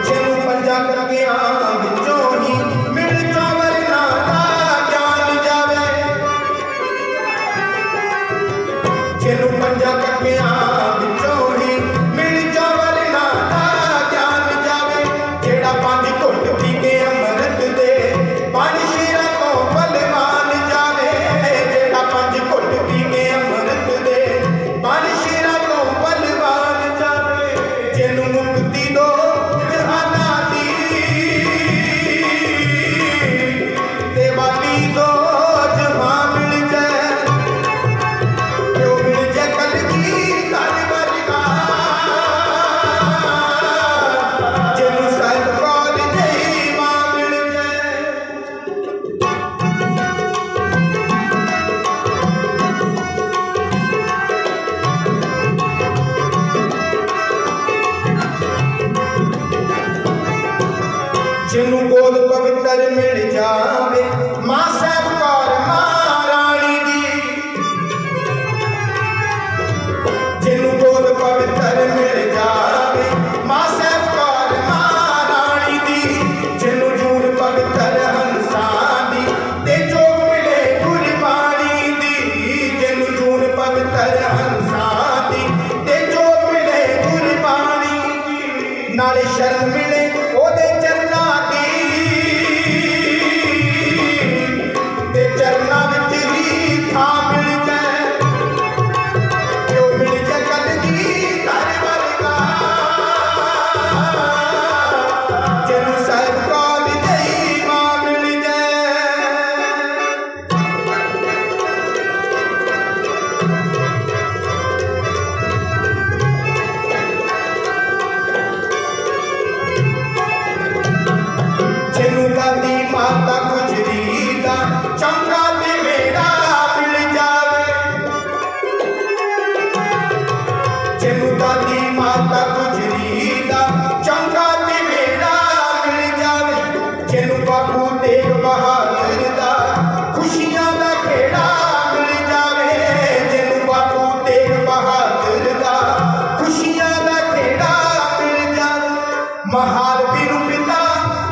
जिन्नू पंजा ककियां विचों ही मिल जावे नाता ज्ञान जावे, जिन्नू पंजा ककियां विचों ही मिल जावे नाता ज्ञान जावे। जेड़ा पंज घुट पी के अमृत दे पंज शेरां तो बलवान जावे, जेड़ा पंज घुट पी के अमृत दे पंज शेरां तो बलवान जावे। जिन्नू मुक्ति दो जहाना दी ते वाली दो जहां मिल जाए, प्यो मिल जे कलगीधर वर्गा, जिन्नू साहिब कौल जई मां मिल जाए। जिन्नू गोद पवित्र मिल जावे मां साहिब कौर महारानी दी, जिन्नू गोद पवित्र मिल जावे मां साहिब कौर महारानी दी, जिन्नू जून पवित्र हंसां दी ते जोग मिले गुरबाणी दी, जिन्नू जून पवित्र हंसां दी ते जोग मिले गुरबाणी दी। नाले शरण मिले ओदे चरनां दी ते चरनां विच ही थां मिल जाए, प्यो मिल जे कलगीधर वर्गा, जिन्नू साहिब कौल जई मां मिल जाए। जिन्नू दादी माता गुजरी दा चंगा ते मेरा मिल जावे, जिन्नू दादी माता गुजरी दा चंगा ते मेरा मिल जावे। जिन्नू बापू तेग बहादुर दा खुशियां दा खेड़ा मिल जावे, जिन्नू बापू तेग बहादुर दा खुशियां दा खेड़ा मिल जावे। महाल बिनु पिता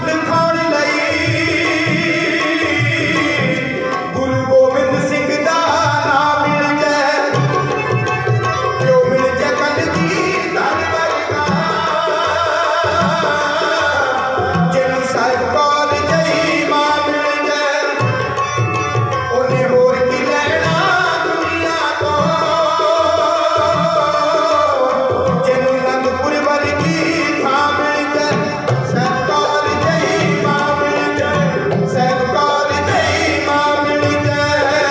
लिखाण लई गुरु गोबिंद सिंह दा नाम मिल जाए, प्यो मिल जे कलगीधर वर्गा, जिन्नू साहिब कौल जई मां मिल जाए। उन्हें होर की लैना दुनिया तो, जिन्नू नंदपुर वर्गी थां मिल जाए, साहिब कौल जई मां मिल जाए, साहिब कौल जई मां मिल जाए।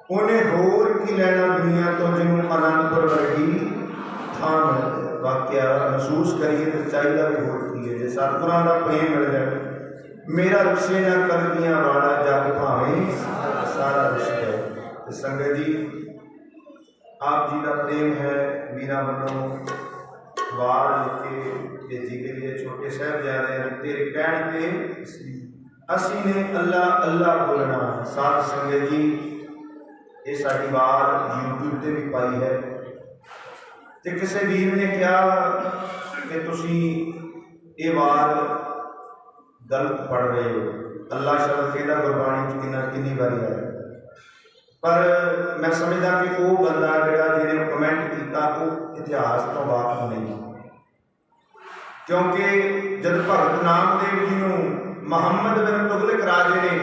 उन्हें होर की लैना दुनिया तो, जिन्नू आनंदपुर वर्गी थां मिल जाए। वाक्या महसूस करिए तो चाहिए भी होर की है, जे सतगुरां दा प्रेम मिल जाए। मेरा रुसे ना कलगियां वाला जग भावें सारा रिश्ता है। तो संगत जी, आप जी का प्रेम है वीरा वालों वार लिख के भेजी गई है छोटे साहिबजादे तेरे कहण ते असी ने अल्लाह अल्लाह बोलना। साध संगत जी ये साडी वार यूट्यूब ते भी पाई है ते किसी वीर ने कहा कि तुसी ये वार गलत पढ़ रहे हो। अल्लाह शब्द कहता गुरबाणी किन्नी बारी आया, पर मैं समझदा कि वो बंदा जिहड़ा जिहने कमेंट किया वो इतिहास तो वाकफ नहीं, क्योंकि जब भगत नामदेव जी नूं मुहम्मद बिन तुगलक राजे ने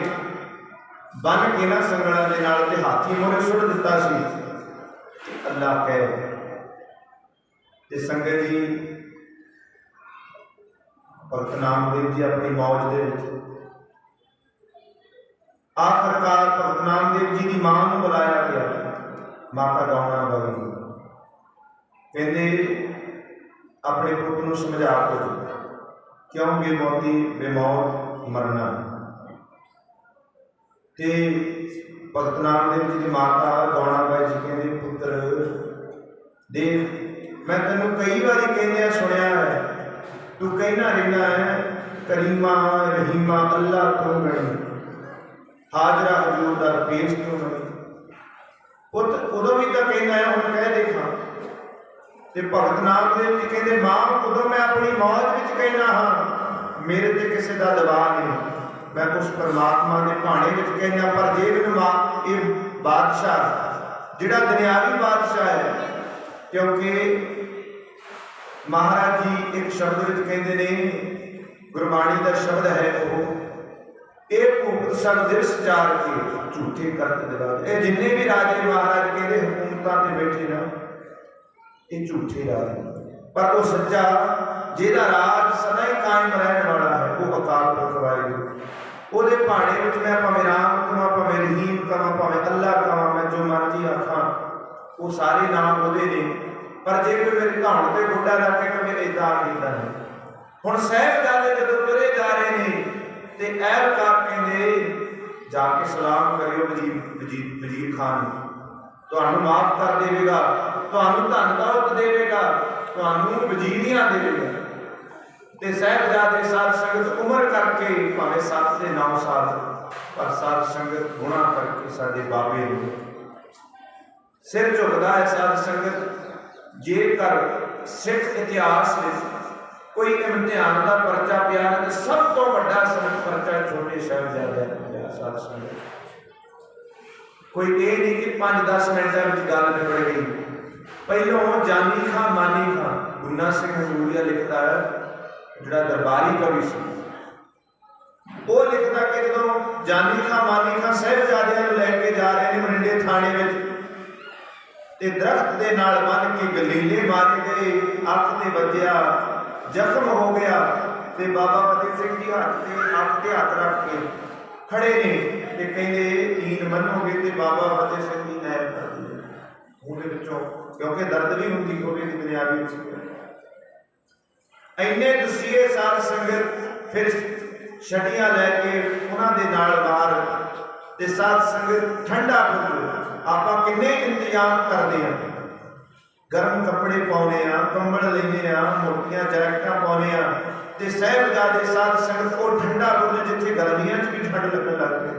बन के ना संगलों के नाल ते हाथी मोरे सुट दिता सी अल्लाह कहे ते संगत जी भगत नामदेव जी अपनी मौज दे विच आखिरकार भगत नामदेव जी की मां को बुलाया गया, माता गौणा बाई कहते अपने पुत्र को समझा दो क्यों बेमौती बेमौत मरना। ते भगत नामदेव जी की माता गौणा बाई जी कहते पुत्र देव मैं तेन कई बार कहने सुनिया है तू कहना रहना है करीमा रहीमा अल्लाह तो गणी हाजरा हजूर दा पेश तो नहीं पुत उदों भी तो कहना है हम कह देखा। ते भगत नामदेव जी कहते मां उदों मैं अपनी मौज विच कहना हाँ मेरे ते किसी का दबाव नहीं, मैं उस परमात्मा के भाणे विच कहना। पर जे मैनूं मां ये बादशाह जिहड़ा दुनियावी बादशाह है, क्योंकि महाराज जी एक शब्द विच कहते ने गुरबाणी का शब्द है वो एक भूपत सब दिवस चार के झूठे करत दिवा। ये जिन्ने भी राजे महाराज कहते हुकूमतां ते बैठे ना ये झूठे राजे, पर वो सच्चा जिहदा राज सदा ही कायम रहने वाला है वो अकाल पुरख वाहिगुरू। ਉਹਦੇ भाणे विच मैं भावें राम कहां भावें रहीम कहां भावें अल्लाह कहां मैं जो मर्जी आखां वो सारे नाम ਉਹਦੇ ने। पर जे कोई मेरे धाण ते गोडा रख के कहे इदां आखीदा नहीं। हुण साहिबजादे जदों तुरे जा रहे ने ते ऐहलकार कहंदे जाके सलाम करियो वजीर खान तुहानूं माफ कर देवेगा, तुहानूं धन दौलत देवेगा, तुहानूं वजीरियां देवेगा। ते साहिबजादे साध संगत उम्र करके भावें 7 से 9 साल पर साध संगत गुणा करके साडे बाबे नूं सिर झुकदा है। साध संगत जेकर सिख इतिहास में कोई इम्तिहान का परचा पिया तो सब तो बड़ा सिर्फ परचा छोटे साहिबजादे पिया। साध संगत कोई ये नहीं कि 5-10 मिनटों में गल निबड़ गई। पहलों जानी खां मानी खां गुन्ना सिंह हजूरिया लिखता है जिहड़ा दरबारी कवि सी वो लिखता कि जो जानी खां मानी खां साहिबजादियां नूं लैके जा रहे हैं मरिंडे थाने में ते दरख्त के नाल बन के गलीले मारे गए, अख ते वजया जख्म हो गया ते बाबा फतेह सिंह जी हाथ ते अख ते हाथ रख के खड़े ने ते कहंदे ईन मनोगे ते बाबा फतेह सिंह जी नैब कर दिए ਉਹਦੇ ਵਿੱਚੋਂ, क्योंकि दर्द भी होंगी होगी दुनियावी इन्ने दसीए। साध संगत फिर छटियां लैके उन्होंने नाल बाहर ते साध संगत ठंडा बुर्ज आपां किन्ने इंतजाम करते हैं, गर्म कपड़े पाने कंबल लेने मोटियां जैकटां पाने ते साहिबजादे साध संगत को ठंडा बुर्ज जिथे गर्मियां च भी ठंड लगन लग पई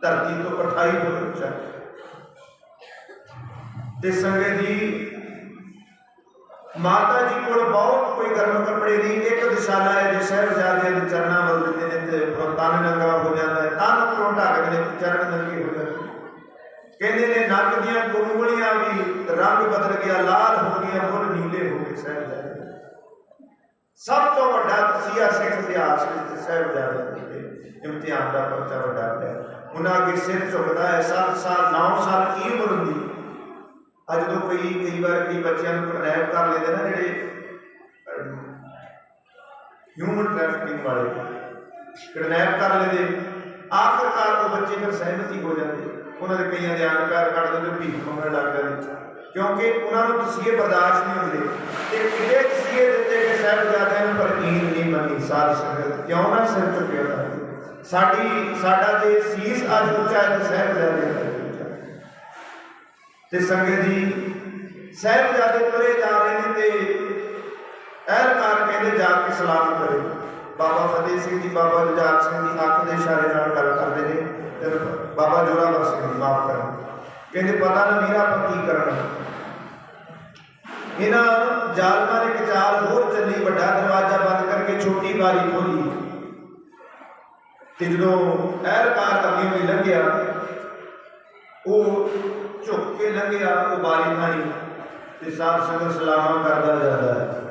धरती तो 28 फुट उच्चा ते संगत जी माता जी को बहुत कोई गर्म कपड़े नहीं एक दिशाला है जो साहिबजादे के चरणा वल दिंदे ने ते तन नंगा हो जाता है, तन उपरों ढक के चरण नंगे हो जाते। कहते ने नक दियां कुंगलियां भी रंग बदल गया, लाल हो गया, फुल नीले हो गए साहिबजादे। सब तो बड़ा तसीहा सिख इतिहास साहिबजादे इम्तिहान का परचा बड़ा है। उन्हें अगे सिर झुकता है 7 साल 9 साल की उम्र होंगी। अज तो कई बार कई बच्चों को किडनैप कर लेते ना जेडे ह्यूमन ट्रैफिकिंग वाले किडनैप कर लेते, आखिरकार वो बच्चे फिर सहमति हो जाते, उन्होंने कई के अंग पैर कट देते भीख मंगन लग जाते क्योंकि उन्होंने तसीहे बर्दाश्त नहीं होंगे। कितने तसीहे दिते कि साहिबजादे पर ईद नहीं मनी। साध संगत क्यों ना सिर चुकिया साडा जे सीस अज उच्चा है तो साहिबजादे ते संगत जी साहिबजादे तुरे जा रहे हैं ते ਐਲਕਾਰ ਕਹਿੰਦੇ ਜਾ ਕੇ ਸਲਾਮ ਕਰੇ। ਬਾਬਾ ਫਤਿਹ ਸਿੰਘ ਜੀ, ਬਾਬਾ ਜੁਝਾਰ ਸਿੰਘ ਜੀ ਅੱਖ ਦੇ ਇਸ਼ਾਰੇ ਨਾਲ ਗੱਲ ਕਰਦੇ ਨੇ ਤੇ ਬਾਬਾ ਜੋਰਾਵਰ ਸਿੰਘ ਜੀ ਮਾਫ ਕਰਨ, ਕਹਿੰਦੇ ਪਤਾ ਨਾ ਵੀਰਾ ਆਪਾਂ ਕੀ ਕਰਨਾ। ਇਹਨਾਂ ਜ਼ਾਲਮਾਂ ਨੇ ਇੱਕ ਚਾਲ ਹੋਰ ਚੱਲੀ, ਵੱਡਾ ਦਰਵਾਜ਼ਾ ਬੰਦ ਕਰਕੇ ਛੋਟੀ ਬਾਰੀ ਖੋਲੀ ਤੇ ਜਦੋਂ ਐਲਕਾਰ ਅੱਗੇ ਵੀ ਲੰਘਿਆ, ਉਹ ਝੁੱਕ ਕੇ ਲੰਘਿਆ, ਉਹ ਬਾਰੀ ਥਾਣੀ ਤੇ ਸਾਧ ਸੰਗਤ ਸਲਾਮਾਂ ਕਰਦਾ ਜਾਂਦਾ ਹੈ।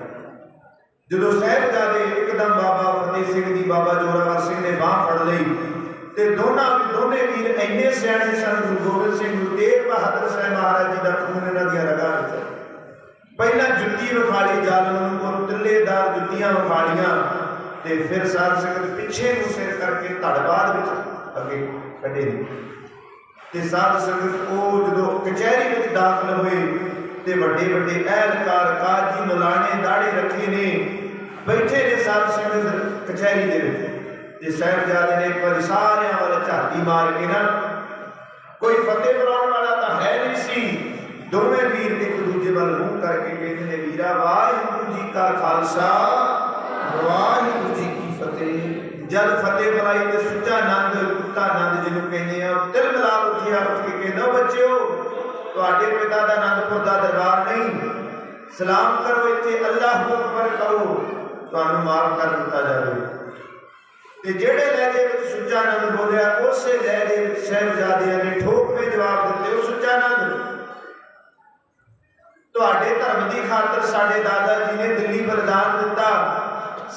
ਜਦੋਂ ਸਾਹਿਬਜ਼ਾਦੇ ਇੱਕਦਮ ਬਾਬਾ ਫਤਿਹ ਸਿੰਘ ਦੀ, ਬਾਬਾ ਜੋਰਾਵਰ ਸਿੰਘ ਨੇ ਬਾਂਹ ਫੜ ਲਈ ਤੇ ਦੋਨੇ ਵੀਰ ਇੰਨੇ ਸਿਆਣੇ ਸਨ, ਗੁਰੂ ਗੋਬਿੰਦ ਸਿੰਘ, ਗੁਰੂ ਤੇਗ ਬਹਾਦਰ ਸਾਹਿਬ ਮਹਾਰਾਜ ਜੀ ਦਾ ਖੂਨ ਇਹਨਾਂ ਦੀਆਂ ਰਗਾਂ ਵਿੱਚ। ਪਹਿਲਾਂ ਜੁੱਤੀ ਵਿਖਾਲੀ ਜ਼ਾਲਮ ਨੂੰ, ਉਹ ਤਿੱਲੇਦਾਰ ਜੁੱਤੀਆਂ ਵਿਖਾਲੀਆਂ ਤੇ ਫਿਰ ਸਾਧ ਸੰਗਤ ਪਿੱਛੇ ਨੂੰ ਸਿਰ ਕਰਕੇ ਧੜਬਾਦ ਵਿੱਚ ਅੱਗੇ ਕੱਢੇ ਤੇ ਸਾਧ ਸੰਗਤ ਉਹ ਜਦੋਂ ਕਚਹਿਰੀ ਵਿੱਚ ਦਾਖਲ ਹੋਏ ਤੇ ਵੱਡੇ ਵੱਡੇ ਐਲਕਾਰ, ਕਾਜੀ, ਮਲਾਣੇ, ਦਾੜੇ ਰੱਖੇ ਨੇ, ਬੈਠੇ ਨੇ ਸਾਧ ਸੰਗਤ ਕਚਹਿਰੀ ਦੇ ਵਿੱਚ ਤੇ ਸਾਹਿਬਜ਼ਾਦੇ ਨੇ ਇੱਕ ਵਾਰੀ ਸਾਰਿਆਂ ਵੱਲ ਝਾਤੀ ਮਾਰ ਕੇ ਨਾ, ਕੋਈ ਫਤਿਹ ਬੁਲਾਉਣ ਵਾਲਾ ਤਾਂ ਹੈ ਨਹੀਂ ਸੀ, ਦੋਵੇਂ ਵੀਰ ਇੱਕ ਦੂਜੇ ਵੱਲ ਮੂੰਹ ਕਰਕੇ ਕਹਿੰਦੇ ਨੇ ਵੀਰਾ ਵਾਹਿਗੁਰੂ ਜੀ ਕਾ ਖਾਲਸਾ ਵਾਹਿਗੁਰੂ ਜੀ ਕੀ ਫਤਿਹ। ਜਦ ਫਤਿਹ ਬੁਲਾਈ ਤੇ ਸੁੱਚਾ ਆਨੰਦ, ਕੁੱਤਾ ਆਨੰਦ ਜਿਹਨੂੰ ਕਹਿੰਦੇ ਆ, ਤਿਲ ਮਿਲਾ ਉੱਠਿਆ, ਉੱਠ ਕੇ ਕਹਿੰਦਾ ਬੱਚਿਓ ਤੁਹਾਡੇ ਪਿਤਾ ਦਾ ਆਨੰਦਪੁਰ ਦਾ ਦਰਬਾਰ ਨਹੀਂ, ਸਲਾਮ ਕਰੋ ਇੱਥੇ, ਅੱਲਾਹੁ ਅਕਬਰ ਕਹੋ, ਤੁਹਾਨੂੰ ਮਾਫ ਕਰ ਦਿੱਤਾ ਜਾਵੇ। ਤੇ ਜਿਹੜੇ ਲਹਿਜੇ ਵਿੱਚ ਸੁੱਚਾ ਆਨੰਦ ਬੋਲਿਆ, ਉਸੇ ਲਹਿਜੇ ਵਿੱਚ ਸਾਹਿਬਜ਼ਾਦਿਆਂ ਨੇ ਠੋਕਵੇਂ ਜਵਾਬ ਦਿੱਤੇ, ਉਹ ਸੁੱਚਾ ਆਨੰਦ ਤੁਹਾਡੇ ਧਰਮ ਦੀ ਖਾਤਰ ਸਾਡੇ ਦਾਦਾ ਜੀ ਨੇ ਦਿੱਲੀ ਬਲਿਦਾਨ ਦਿੱਤਾ,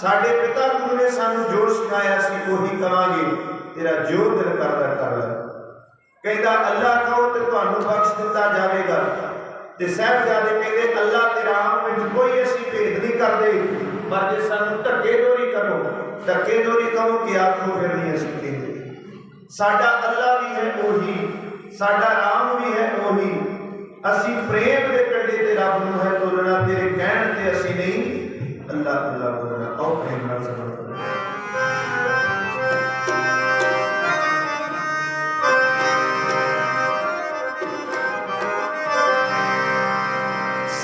ਸਾਡੇ ਪਿਤਾ ਗੁਰੂ ਨੇ ਸਾਨੂੰ ਜੋ ਸਿਖਾਇਆ ਸੀ ਉਹੀ ਕਰਾਂਗੇ, ਤੇਰਾ ਜੋ ਦਿਲ ਕਰਦਾ ਕਰ ਲੈ। ਕਹਿੰਦਾ ਅੱਲਾ ਕਹੋ ਤੇ ਤੁਹਾਨੂੰ ਬਖਸ਼ ਦਿੱਤਾ ਜਾਵੇਗਾ। ਤੇ ਸਾਹਿਬਜ਼ਾਦੇ ਕਹਿੰਦੇ ਅੱਲਾ ਤੇ ਰਾਮ ਵਿੱਚ ਕੋਈ ਅਸੀਂ ਭੇਦ ਨਹੀਂ ਕਰਦੇ, ਪਰ ਜੇ ਸਾਨੂੰ ਧੱਕੇਦੋਰੀ ਕਰੋ, ਧੱਕੇਦੋਰੀ ਕਰੋ ਕਿ ਆਖੋ ਫਿਰ ਨਹੀਂ ਅਸੀਂ ਕਹਿੰਦੇ। ਸਾਡਾ ਅੱਲਾ ਵੀ ਹੈ ਉਹੀ, ਸਾਡਾ ਰਾਮ ਵੀ ਹੈ ਉਹੀ, ਅਸੀਂ ਪ੍ਰੇਮ ਦੇ ਕੰਢੇ ਤੇ ਰੱਬ ਨੂੰ ਹੈ ਤੋਲਣਾ, ਤੇਰੇ ਕਹਿਣ ਤੇ ਅਸੀਂ ਨਹੀਂ ਅੱਲਾ ਅੱਲਾ ਬੋਲਣਾ। ਆਓ ਪ੍ਰੇਮ ਨਾਲ ਸਮਝ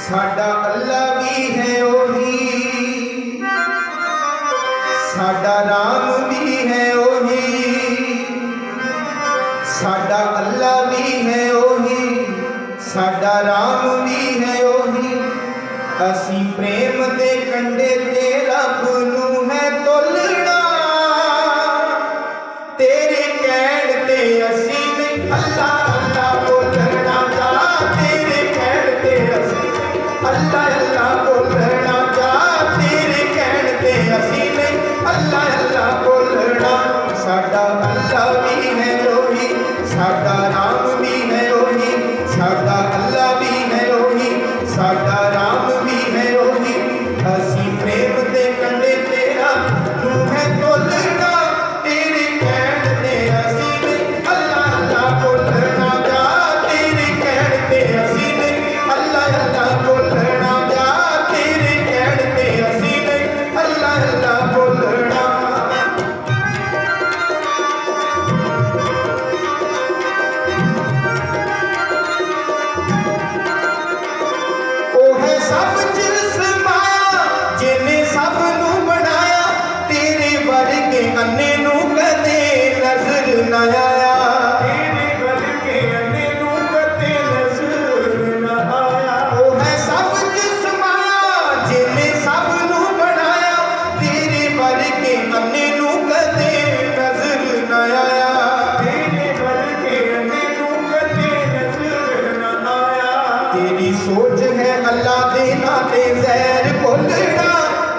ਸਾਡਾ ਅੱਲਾ ਵੀ ਹੈ ਉਹੀ, ਸਾਡਾ ਰਾਮ ਵੀ ਹੈ ਉਹੀ, ਸਾਡਾ ਅੱਲਾ ਵੀ ਹੈ ਉਹੀ, ਸਾਡਾ ਰਾਮ ਵੀ ਹੈ ਉਹੀ, ਅਸੀਂ ਪ੍ਰੇਮ ਦੇ ਕੰਢੇ ਤੇ ਰੱਬ ਨੂੰ ਹੈ ਤੋਲਣਾ, ਤੇਰੇ ਕਹਿਣ ਤੇ ਅਸੀਂ ਨਹੀਂ ਅੱਲਾ ਅੱਲਾ ਬੋਲਣਾ ਜਾ, ਤੇਰੇ ਕਹਿਣ ਤੇ ਅਸੀਂ ਅੱਲਾ ਅੱਲਾ ਬੋਲਣਾ ਜਾ, ਤੇਰੇ ਕਹਿਣ ਤੇ ਅਸੀਂ ਨਹੀਂ ਅੱਲਾ ਅੱਲਾ ਬੋਲਣਾ। ਸਾਡਾ ਅੱਲਾ ਵੀ ਹੈ ਉਹੀ, ਸਾਡਾ ਰਾਮ ਵੀ ਹੈ ਉਹੀ, ਸਾਡਾ ਅੱਲਾ ਵੀ ਹੈ ਉਹੀ, ਸਾਡਾ ਰਾਮ ਵੀ ਹੈ ਉਹੀ, ਅਸੀਂ ਪ੍ਰੇਮ ਦੇ ਕੰਢੇ ਤੇ ਰੱਬ ਨੂੰ ਹੈ ਤੋਲਣਾ, ਤੇਰੇ ਕਹਿਣ ਤੇ ਅਸੀਂ ਨਹੀਂ ਅੱਲਾ ਅੱਲਾ ਬੋਲਣਾ ਜਾ, ਤੇਰੇ ਕਹਿਣ ਤੇ ਅਸੀਂ ਨਹੀਂ ਅੱਲਾ ਅੱਲਾ ਬੋਲਣਾ ਜਾ, ਤੇਰੇ ਕਹਿਣ ਤੇ ਅਸੀਂ ਨਹੀਂ ਅੱਲਾ ਅੱਲਾ ਬੋਲਣਾ। ਉਹ ਹੈ ਸਭ ਚਿਰ ਸਮਾਇਆ, ਜਿਹਨੇ ਸਭ ਨੂੰ ਬਣਾਇਆ, ਤੇਰੇ ਵਰਗੇ ਅੰਨੇ ਨੂੰ ਕਦੇ ਨਜ਼ਰ ਨਾ ਆਇਆ, ਤੇਰੇ ਵਰਗੇ ਅੰਨੇ ਨੂੰ ਕਦੇ ਨਜ਼ਰ ਨਾ ਆਇਆ। ਉਹ ਹੈ ਸਭ ਚਿਰ ਸਮਾਇਆ, ਜਿਹਨੇ ਸਭ ਨੂੰ ਬਣਾਇਆ, ਤੇਰੇ ਵਰਗੇ ਅੰਨੇ ਨੂੰ ਕਦੇ ਨਜ਼ਰ ਨਾ ਆਇਆ, ਤੇਰੇ ਵਰਗੇ ਅੰਨੇ ਨੂੰ ਕਦੇ ਨਜ਼ਰ ਨਾ ਆਇਆ। ਤੇਰੀ ਸੋਚ ਹੈ ਅੱਲਾ ਦੇ ਨਾਂ ਤੇ ਜ਼ਹਿਰ ਬੋਲਣਾ,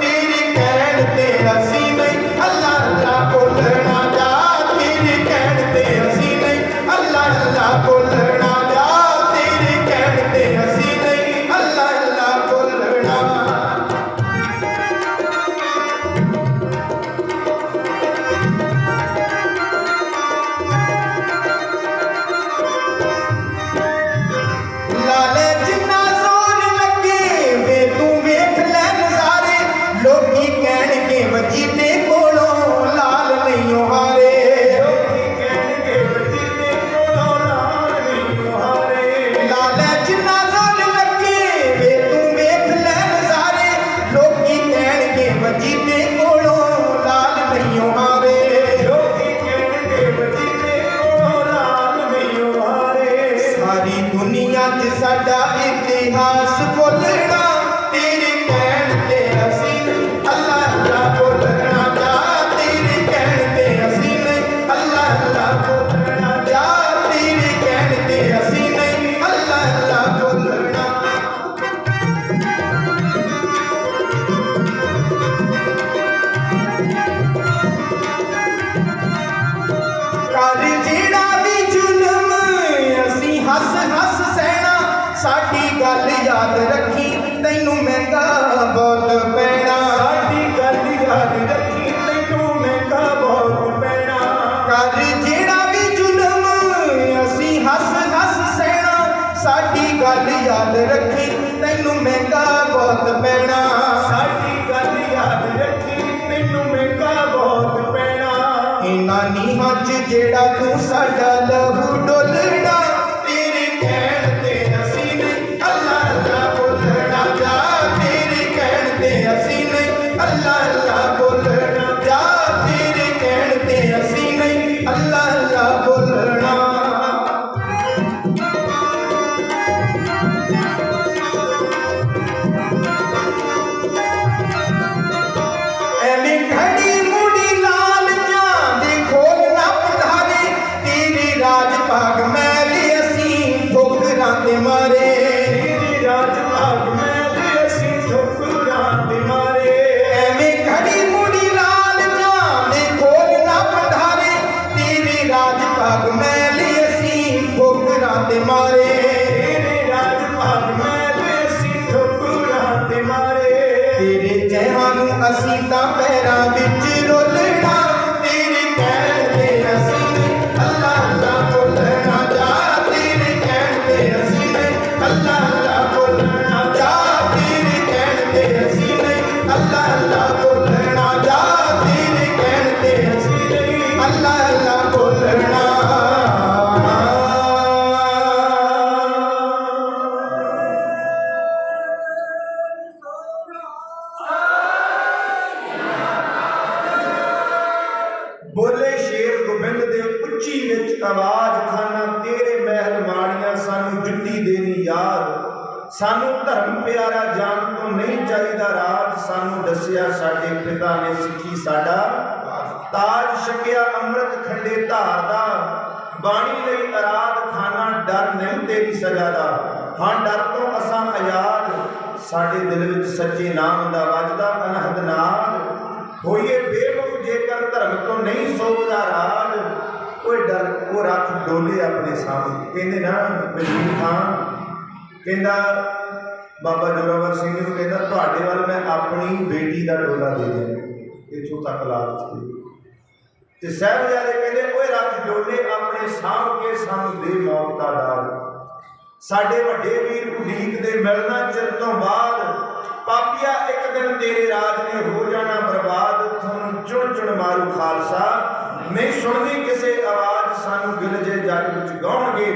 ਤੇਰੇ ਕਹਿਣ ਤੇ ਅਸੀਂ ਨਹੀਂ ਅੱਲਾ ਅੱਲਾ ਬੋਲਣਾ ਜਾ, ਤੇਰੇ ਕਹਿਣ ਤੇ ਅਸੀਂ ਨਹੀਂ ਅੱਲਾ ਅੱਲਾ ਬੋਲਣਾ ਜਾ, ਤੇਰੇ ਕਹਿਣ ਤੇ ਅਸੀਂ ਨਹੀਂ ਅੱਲਾ ਅੱਲਾ ਬੋਲਣਾ। ਲਾਲੇ ਜਿੰਨਾ ਜ਼ੋਰ ਲੱਗੇ ਵੇ ਤੂੰ ਵੇਖ ਲੈ ਨਜ਼ਾਰਾ, ਮਹਿੰਗਾ ਬਹੁਤ ਪੈਣਾ। ਸਾਡੀ ਗੱਲ ਯਾਦ ਰੱਖੀ ਤੈਨੂੰ ਮਹਿੰਗਾ ਬਹੁਤ ਪੈਣਾ। ਇਹਨਾਂ ਨੀਹਾਂ 'ਚ ਜਿਹੜਾ ਤੂੰ ਸਾਡਾ ਲਹੂ ਡੋਲਣਾ, ਤੇਰੇ ਕਹਿਣ ਤੇ ਅਸੀਂ ਨਹੀਂ ਅੱਲਾ ਅੱਲਾ ਬੋਲਣਾ ਜਾ। ਤੇਰੇ ਕਹਿਣ ਤੇ ਅਸੀਂ ਨਹੀਂ ਅੱਲਾ ਅੱਲਾ ਬੋਲਣਾ ਜਾ। ਤੇਰੇ ਕਹਿਣ ਤੇ ਅਸੀਂ ਨਹੀਂ ਅੱਲਾ ਅੱਲਾ ਬੋਲਣਾ। ਐਵੇਂ ਘੜੀ ਮੁੜੀ ਲਾਲਚਾਂ ਦੇ ਖੋਲ ਨਾ ਪਧਾਰੇ, ਤੇਰੇ ਰਾਜ ਭਾਗ ਮੈਲ ਅਸੀਂ ਠੋਕਰਾਂ ਦੇ ਮਾਰੇ। ਤੇਰੇ ਰਾਜ ਭਾਗ ਮੈਲ ਅਸੀਂ ਠੋਕਰਾਂ ਦੇ ਮਾਰੇ। ਐਵੇਂ ਘੜੀ ਮੁੜੀ ਲਾਲਚਾਂ ਦੇ ਖੋਲ ਨਾ ਪਧਾਰੇ, ਤੇਰੇ ਰਾਜ ਭਾਗ ਮੈਲ ਅਸੀਂ ਠੋਕਰਾਂ ਦੇ ਮਾਰੇ। ਤੇਰੇ ਰਾਜ ਭਾਗ ਮੈਲ ਅਸੀਂ ਠੋਕਰਾਂ ਦੇ ਮਾਰੇ। ਤੇਰੇ ਜਹਾਂ ਨੂੰ ਅਸੀਂ ਤਾਂ ਪੈਰਾਂ ਵਿੱਚ ਰੋਲਣਾ, ਤੇਰੇ ਕਹਿਣ ਤੇ ਅਸੀਂ ਨਹੀਂ ਅੱਲਾ ਅੱਲਾ ਬੋਲਣਾ ਜਾ। ਤੇਰੇ ਕਹਿਣ ਤੇ ਅਸੀਂ ਨਹੀਂ ਅੱਲਾ ਅੱਲਾ ਬੋਲਣਾ ਜਾ। ਤੇਰੇ ਕਹਿਣ ਤੇ ਅਸੀਂ ਨਹੀਂ ਅੱਲਾ ਅੱਲਾ ਬੋਲਣਾ ਜਾ। ਤੇਰੇ ਕਹਿਣ ਤੇ ਅਸੀਂ ਨਹੀਂ ਅੱਲਾ ਅੱਲਾ ਬੋਲਣਾ। ਬੋਲੇ ਸ਼ੇਰ ਗੋਬਿੰਦ ਦੇ ਉੱਚੀ ਵਿੱਚ ਆਵਾਜ਼, ਖਾਨਾ ਤੇਰੇ ਮਹਿਲ ਮਾੜੀਆਂ ਸਾਨੂੰ ਜੁੱਤੀ ਦੇਣੀ ਯਾਦ। ਸਾਨੂੰ ਧਰਮ ਪਿਆਰਾ ਜਾਣ ਤੋਂ ਨਹੀਂ ਚਾਹੀਦਾ ਰਾਜ। ਸਾਨੂੰ ਦੱਸਿਆ ਸਾਡੇ ਪਿਤਾ ਨੇ ਸਿੱਖੀ ਸਾਡਾ ਤਾਜ ਛਕਿਆ ਅੰਮ੍ਰਿਤ ਖੰਡੇ ਧਾਰ ਦਾ। ਬਾਣੀ ਲਈ ਅਰਾਧ ਖਾਨਾ ਡਰ ਨਹੀਂ ਤੇਰੀ ਸਜ਼ਾ ਦਾ। ਹਾਂ ਡਰ ਤੋਂ ਅਸਾਂ ਆਜ਼ਾਦ, ਸਾਡੇ ਦਿਲ ਵਿੱਚ ਸੱਚੇ ਨਾਮ ਦਾ ਵੱਜਦਾ ਅਨਹਦ ਨਾਦ। ਹੋਈਏ ਬੇਮੁਖ ਜੇਕਰ ਧਰਮ ਤੋਂ ਨਹੀਂ ਸੋਭਦਾ ਰਾਜ, ਕੋਈ ਡਰ ਉਹ ਰੱਖ ਡੋਲੇ ਆਪਣੇ ਸਾਹਮਣੇ। ਕਹਿੰਦੇ ਨਾ ਵਜ਼ੀਰ ਖਾਨ ਕਹਿੰਦਾ ਬਾਬਾ ਜ਼ੋਰਾਵਰ ਸਿੰਘ ਨੂੰ, ਕਹਿੰਦਾ ਤੁਹਾਡੇ ਵੱਲ ਮੈਂ ਆਪਣੀ ਬੇਟੀ ਦਾ ਡੋਲਾ ਦੇ ਦਿਆਂ, ਇੱਥੋਂ ਤੱਕ ਲਾਲਚ ਦੇ। ਤੇ ਸਾਹਿਬਜ਼ਾਦੇ ਕਹਿੰਦੇ ਓਏ ਰੱਖ ਡੋਲੇ ਆਪਣੇ ਸਾਂਭ ਕੇ ਸਾਨੂੰ ਦੇ ਮੌਤ ਦਾ ਡਾਲ। ਸਾਡੇ ਵੱਡੇ ਵੀਰ ਉਡੀਕ ਦੇ ਮਿਲਣਾ ਚਿਰ ਤੋਂ ਬਾਅਦ, ਪਾਪੀਆ ਇੱਕ ਦਿਨ ਤੇਰੇ ਰਾਜ ਨੇ ਹੋ ਜਾਣਾ ਬਰਬਾਦ। ਤੁਹਾਨੂੰ ਚੁਣ ਚੁਣ ਮਾਰੂ ਖਾਲਸਾ, ਨਹੀਂ ਸੁਣਦੀ ਕਿਸੇ ਆਵਾਜ਼। ਸਾਨੂੰ ਗਿਲ ਜੇ ਜੱਗ ਵਿੱਚ ਗਾਉਣਗੇ,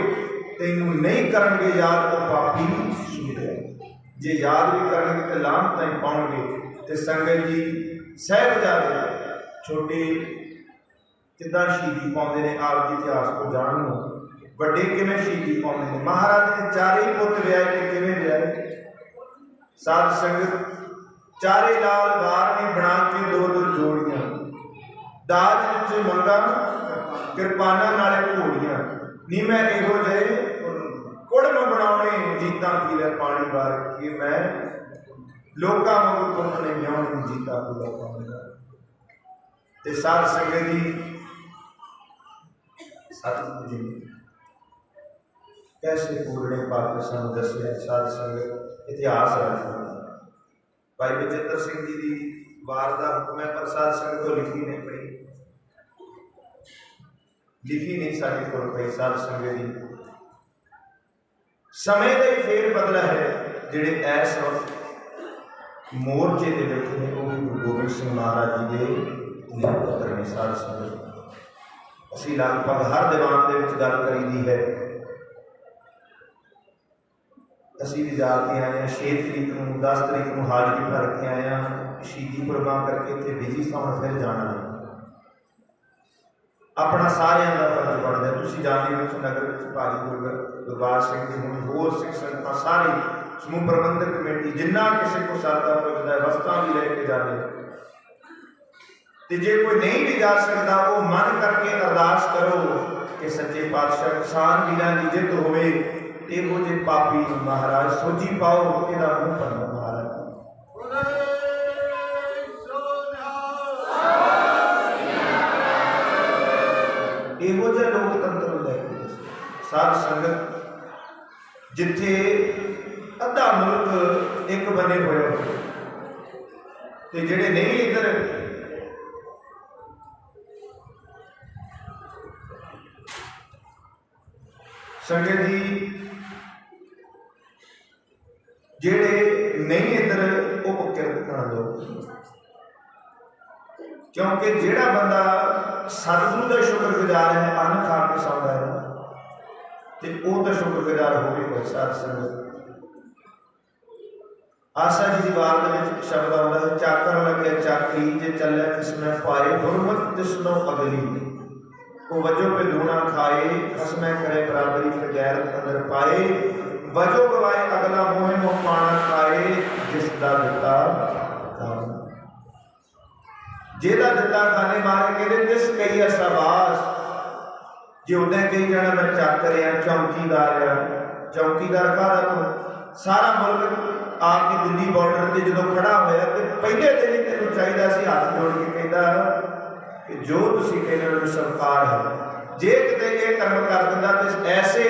ਤੈਨੂੰ ਨਹੀਂ ਕਰਨਗੇ ਯਾਦ ਉਹ ਪਾਪੀ ਸੁਣਿਆ। ਜੇ ਯਾਦ ਵੀ ਕਰਨਗੇ ਤੇ ਲਾਹਨਤਾਂ ਹੀ ਪਾਉਣਗੇ। ਤੇ ਸੰਗਤ ਜੀ ਸਾਹਿਬਜ਼ਾਦੇ ਛੋਟੇ ਕਿੱਦਾਂ ਸ਼ਹੀਦੀ ਪਾਉਂਦੇ ਨੇ ਆਪ ਦੇ ਇਤਿਹਾਸ ਤੋਂ ਜਾਣਨ ਨੂੰ। ਵੱਡੇ ਕਿਵੇਂ ਸ਼ਹੀਦੀ ਪਾਉਂਦੇ ਨੇ। ਮਹਾਰਾਜ ਦੇ ਚਾਰੇ ਹੀ ਪੁੱਤ ਵਿਆਹੇ ਤੇ ਕਿਵੇਂ ਵਿਆਹੇ। ਸਾਧ ਸੰਗਤ ਚਾਰੇ ਲਾਲ ਵਾਰ ਨੇ ਬਣਾ ਕੇ ਦੋ ਦੋ ਜੋੜੀਆਂ, ਦਾਜ ਵਿੱਚ ਮੰਗਾ ਕਿਰਪਾਨਾਂ ਨਾਲੇ ਘੋੜੀਆਂ। ਨੀ ਮੈਂ ਇਹੋ ਜਿਹੇ ਕੁੜਮ ਬਣਾਉਣੇ ਜੀਤਾਂ ਪੀਲੇ ਪਾਣੀ ਵਾਰ ਕਿ ਮੈਂ ਲੋਕਾਂ ਵਾਂਗੂ ਪੁੱਤ ਨੇ ਵਿਆਹਣ ਜੀਤਾ ਪੂਰਾ ਪਾਣੀ ਵਾਰ। ਤੇ ਸਾਧ ਸੰਗਤ ਜੀ ਸਤਿਗੁਰੂ ਜੀ कैसे पूरने पाक ਸਾਨੂੰ ਦੱਸਿਆ। ਸਾਧ ਸੰਗਤ ਇਤਿਹਾਸ ਰਚਨਾ ਭਾਈ ਬਚਿੱਤਰ ਸਿੰਘ ਜੀ ਦੀ ਵਾਰ ਦਾ ਹੁਕਮ ਹੈ, ਪਰ ਸਾਧ ਸੰਗਤ ਤੋਂ ਲਿਖੀ ਨਹੀਂ ਪਈ, ਲਿਖੀ ਨਹੀਂ ਸਾਡੇ ਕੋਲ ਪਈ। ਸਾਧ ਸੰਗਤ ਦੀ ਸਮੇਂ ਦਾ ਹੀ ਫੇਰ ਬਦਲਾ ਹੈ। ਜਿਹੜੇ ਐਸ ਵਕਤ ਮੋਰਚੇ ਦੇ ਬੈਠੇ ਨੇ ਉਹ ਗੁਰੂ ਗੋਬਿੰਦ ਸਿੰਘ ਮਹਾਰਾਜ ਜੀ ਦੇ ਪੁੱਤਰ ਨੇ। ਸਾਧ ਸੰਗਤ ਅਸੀਂ ਲਗਭਗ ਹਰ ਦੀਵਾਨ ਦੇ ਵਿੱਚ ਗੱਲ ਕਰੀਦੀ ਹੈ। ਅਸੀਂ ਵੀ ਜਾ ਕੇ ਆਏ ਹਾਂ 6 ਤਰੀਕ ਨੂੰ, 10 ਤਰੀਕ ਨੂੰ ਹਾਜ਼ਰੀ ਭਰ ਕੇ ਆਏ ਹਾਂ। ਸ਼ਹੀਦੀ ਪ੍ਰੋਗਰਾਮ ਕਰਕੇ ਇੱਥੇ ਬਿਜੀ ਸਾਉਣ ਫਿਰ ਜਾਣਾ ਹੈ। ਆਪਣਾ ਸਾਰਿਆਂ ਦਾ ਫਰਜ਼ ਬਣਦਾ। ਤੁਸੀਂ ਜਾਣਦੇ ਹੋ ਨਗਰ ਵਿੱਚ ਭਾਜੀ ਗੁਰਬਾਜ ਸਿੰਘ ਜੀ ਹੁਣ ਹੋਰ ਸਿੱਖ ਸੰਗਤਾਂ ਸਾਰੇ ਸਮੂਹ ਪ੍ਰਬੰਧਕ ਕਮੇਟੀ ਜਿੰਨਾ ਕਿਸੇ ਕੋ ਸਰਦਾ ਪੁੱਜਦਾ ਹੈ ਵਸਤਾਂ ਵੀ ਲੈ ਕੇ ਜਾਂਦੇ। ਤੇ ਜੇ ਕੋਈ ਨਹੀਂ ਵੀ ਜਾ ਸਕਦਾ ਉਹ ਮਨ ਕਰਕੇ ਅਰਦਾਸ ਕਰੋ ਕਿ ਸੱਚੇ ਪਾਤਸ਼ਾਹ ਕਿਸਾਨ ਵੀਰਾਂ ਦੀ ਜਿੱਤ ਹੋਵੇ। ਇਹੋ ਜਿਹੇ ਪਾਪੀ ਮਹਾਰਾਜ ਸੋਝੀ ਪਾਓ, ਇਹਦਾ ਮੂੰਹ ਪੰਨਾ ਮਹਾਰਾਜ। ਇਹੋ ਜਿਹਾ ਲੋਕਤੰਤਰ ਲੈ ਕੇ ਸਾਧ ਸੰਗਤ ਜਿੱਥੇ ਅੱਧਾ ਮੁਲਕ ਇੱਕ ਬਣੇ ਹੋਏ ਤੇ ਜਿਹੜੇ ਨਹੀਂ ਇੱਧਰ ਸੰਗਤ ਜੀ ਜਿਹੜੇ नहीं इधर वो किरत कर दो, क्योंकि जिहड़ा बंदा सतगुरु का शुक्रगुजार है, अन्न खा के सौंदा है, तो वो तो शुक्रगुजार होगा। साध संगत आशा जी की बात में शब्द आता है, चाकर लगे चाकरी जे चले खसमै पाए, हुरमत तिसनो अगली, वो वजो पे दूना खाए, खसमै करे बराबरी फिर गैरत अंदर पाए, वजो गवाए अगला मोहे मोह पाना खाए, जिसदा दिता खाना, जेदा दिता खाने मारे कहते तिस कही असाबास, जे उदय कही जाना मैं चाकर या चौकीदार या चौकीदार का सारा मुल्क आपकी दिल्ली बॉर्डर से जो खड़ा होया तो पहले दिन ही तेन चाहिए सी हाथ जोड़ के कहता कि जो तुम कहने वाले सरकार है, जे किते ये कर्म कर दिंदा तो ऐसे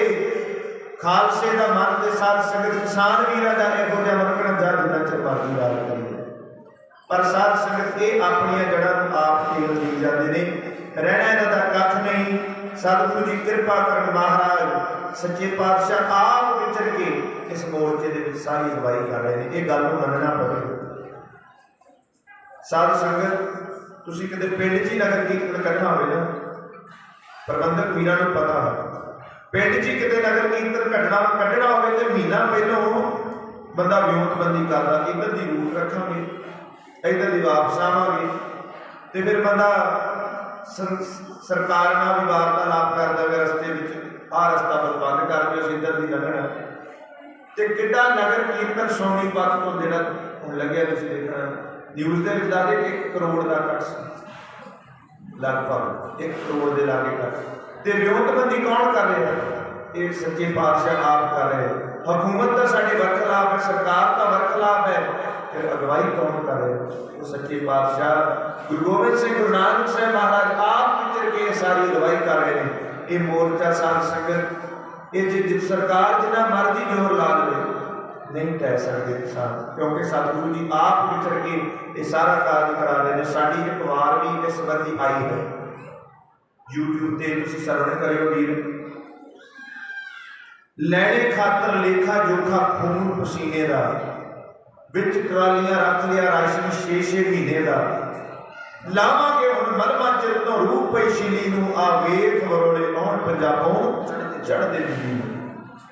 खालसे का मन के साथ संगत किसान वीर का इहो जिहा मनकना जा जिन्ना चਿਰ मर्जी गाल करिए, पर साध संगत ये अपन जड़ा आप केवल दी जाते ने, रहना इन्हां दा कख नहीं। सतगुरु जी कृपा करन, महाराज सच्चे पातशाह आप विचर के इस मोर्चे के सारी अगवाई कर रहे हैं, ये गल को मनना पवे। साध संगत तुसीं कदे पिंड च ही नगर कीर्तन करना होवे ना, प्रबंधक वीरां नूं पता है, पिंड च ही किते नगर कीर्तन कढ़ना होवे तो महीना पहलों बंदा वियोतबंदी करदा, इधर दी रूट रखांगे, इधर दी वापस आवांगे, तो फिर बंदा सरकार नाल भी वार्तालाप करदा है, रस्ते विच आ रस्ता बंद कर दिओ, इधर दी लंघना, तो किड्डा नगर कीर्तन सोनी पथ तो जिहड़ा हुण लग्गिआ तुसीं देखना न्यूज़ दे विच दादे 1 करोड़ का कट लगभग 1 करोड़ के लागे कट, तो विरोधबंदी कौन कर रहा है? ये सच्चे पातशाह आप कर रहे हैं। हुकूमत का साडे बरखिलाफ है, सरकार का बरखिलाफ है, फिर अगवाई कौन कर रहे हैं? वो सच्चे पातशाह गुरु गोबिंद सिंह गुरु नानक साहब महाराज आप विचर के सारी अगवाई कर रहे हैं। ये मोर्चा साध संगत ये जिस सरकार जिन्ना मर्जी जोर ला ले नहीं कह सकते किसान, क्योंकि सतगुरु जी आप विचर के ये सारा कार्य करा रहे हैं। साड़ी एक वार भी इस संबंधी आई है, यूट्यूब से तुसीं सरवण करियो वीर, लैने खातर लेखा जोखा खून पसीने का, विच ट्रालियां रख लिया राशन 6-6 महीने का, लावांगे हुण मलमा चिर तो रूह पई शिली नूं, आ वेख वरोले आउण पंजाबों चढ़दे दिल्ली।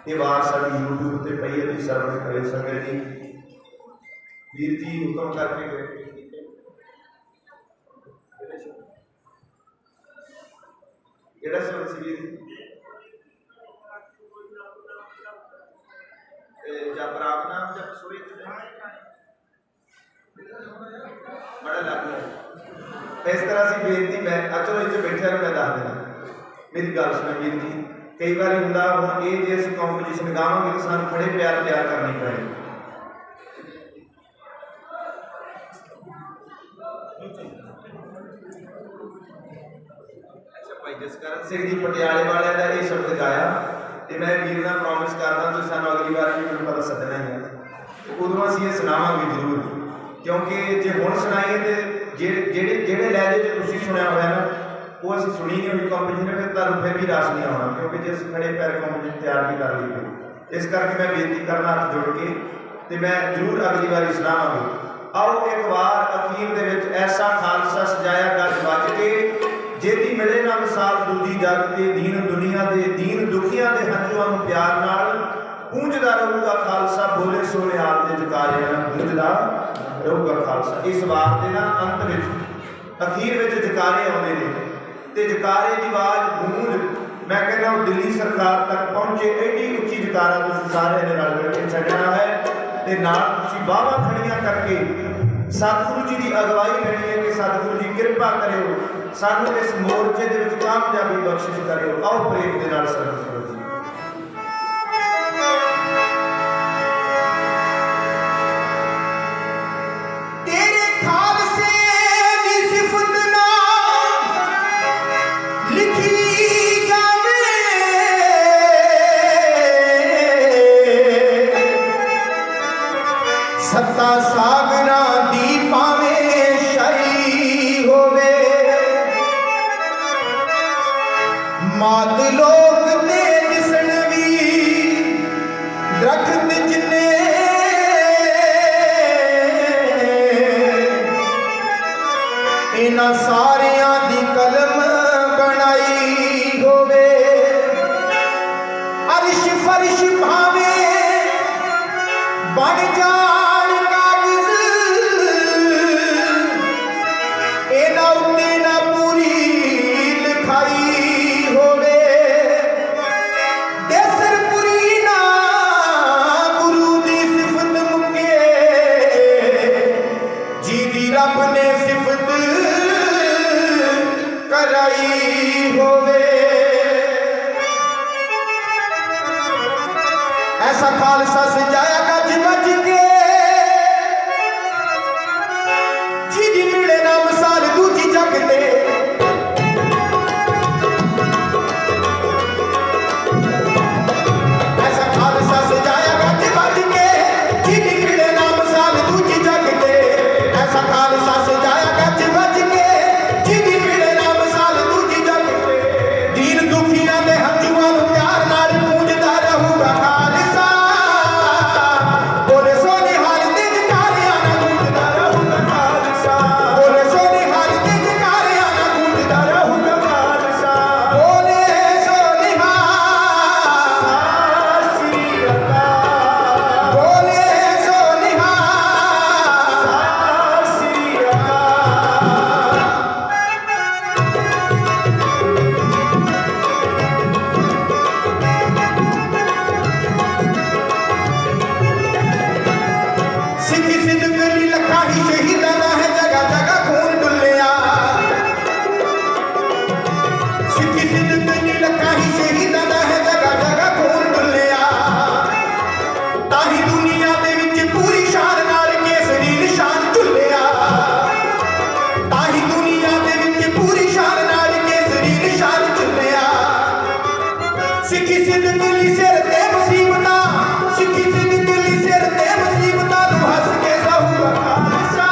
ये वार साडी यूट्यूब ते पई है, सरवण करे संगत जी। वीर जी हुक्म करके गए केड़ा शब्द सी वीर जब प्रार्थना जब सोई बड़ा लग गया इस तरह से बेनती मैं चलो इतने बैठे मैं दस देना मेरी गल सुनो वीर जी। कई बार होंदा हुण ये जे असीं कंपीटीशन गावांगे तो सानूं खड़े प्यार तैयार करनी पैणी। अच्छा भाई जसकरण सिंह जी पटियाले वाले का ये शब्द गाया तो मैं वीर नाल प्रॉमिस करदा तो सानूं अगली बार भी मैनूं पता सदना ही है, उदों असीं ये सुणावांगे जरूर, क्योंकि जे हुण सुणाईए तो ਜਿਹੜੇ लहजे च तुसीं सुनिया होया ना वो असीं सुनी नहीं हुई कंपीटीशन फिर तुहानूं फिर भी रस नहीं आउणा, क्योंकि जे असीं खड़े पैर कंपीटीशन तैयार भी कर ली। इस करके मैं बेनती करना हाथ जोड़ के तो मैं जरूर अगली बारी सुणावांगी। आओ एक बार अखीर दे विच ऐसा खालसा सजाया गज बज के, जेदी मिले ना मिसाल दूजी जग के, दीन दुनिया दे दीन दुखियां दे हंझूआं नूं प्यार नाल गूंजदा रहूगा खालसा, बोले सोने आप दे जकारे गूंजदा रहूगा खालसा। इस बात के ना अंत विच अखीर विच जकारे आउंदे ने ते जकारे की आवाज़ गूंज मैं कहना दिल्ली सरकार तक पहुंचे, एडी उच्ची जकारा तुसीं सारे ने रल मिल के छड्डना है ते नाल तुसीं बाहां खड़ियां करके सतगुरु जी की अगवाई लेनी है कि सतगुरु जी कृपा करियो सानूं इस मोर्चे दे विच कामयाबी बख्शिश करियो। आओ प्रेम दे नाल सरवण करो जी। सत्ता सागरा दी पावे शाही होवे, मात लोक दे दिसन भी दरख्त जिन्ने ਇਹਨਾਂ ਸਾਰਿਆਂ ਦੀ ਕਲਮ ਬਣਾਈ ਹੋਵੇ ਅਰਸ਼ ਫਰਸ਼ ਭਾਵੇਂ ਬਣ ਜਾਣ ਕਾਗਜ਼ ਇਹਨਾਂ ਉੱਤੇ ਨਾ ਪੂਰੀ ਲਿਖਾਈ ਹੋਵੇ ਤੇ ਸਰਪੁਰੀ ਨਾ ਗੁਰੂ ਦੀ ਸਿਫਤ ਮੁੱਕੇ ਜਿਹਦੀ ਰੱਬ ਨੇ ਸਿਫਤ कराई होवे ऐसा खालसा सजाया गज गज के जिदी मिले ना मिसाल दूजी जग ते ऐसा खालसा सजाया गज गज के जिदी मिले ना मिसाल दूजी जग ते ऐसा खालसा सजाया गज गज के सिखी सिद्ध दिल्ली सिर ते मुसीबतां सिखी सिद्ध दिल्ली सिर ते मुसीबतां तू हस के सहूगा खालसा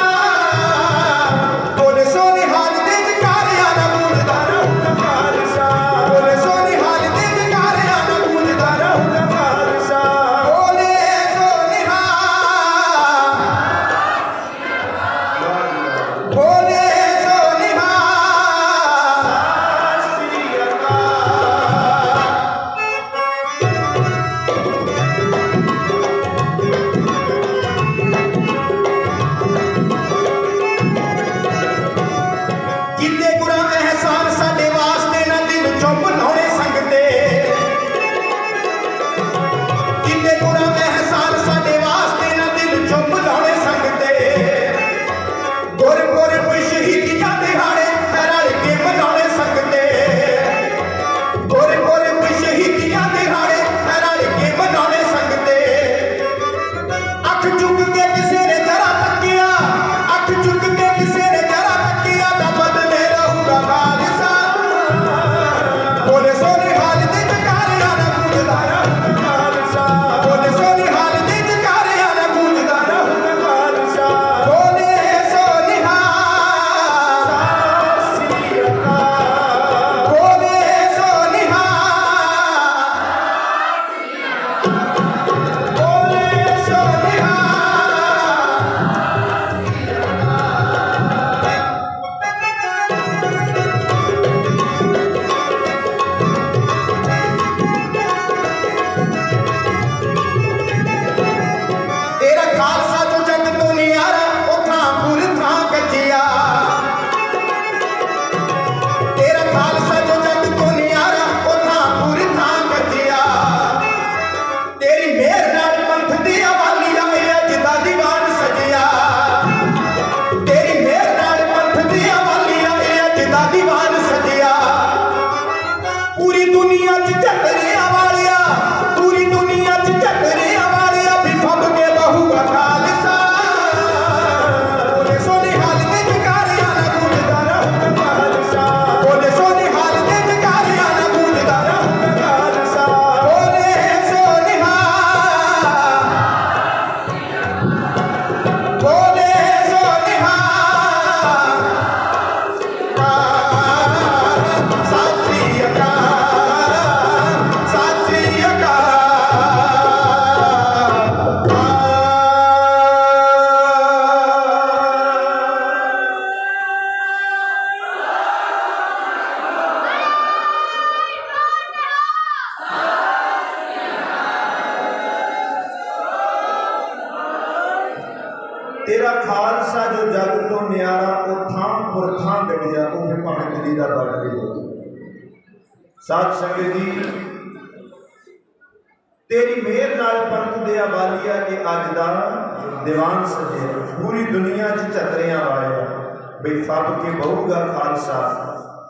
तेरा खालसा जो जग तो न्यारा वो थां पुर थां गढ़िया वो फिर भावें दिल्ली का बॉर्डर हो। साध संगत जी, तेरी मेहर नाल पंथ दे वालिया के अज दा दीवान सजे पूरी दुनिया च झतरियां वालिया बई फब के बहुगा खालसा,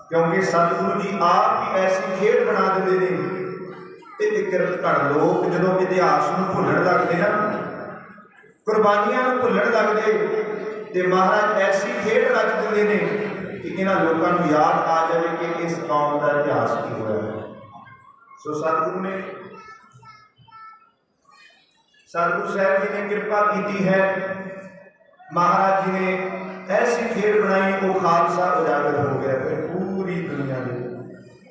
क्योंकि सतगुरु जी आप ही ऐसी खेड बना देंगे ने। घड़ लोग जो इतिहास को भुलण लगते ना, कुर्बानियां भुलण लगते, तो महाराज ऐसी खेड रच देंगे ने कि इन्होंने लोगों को याद आ जाए कि इस कौम का इतिहास की होया है। सो सतगुरु ने, सतगुरु साहब जी ने कृपा की है, महाराज जी ने ऐसी खेड बनाई वो खालसा उजागर हो गया। फिर पूरी दुनिया में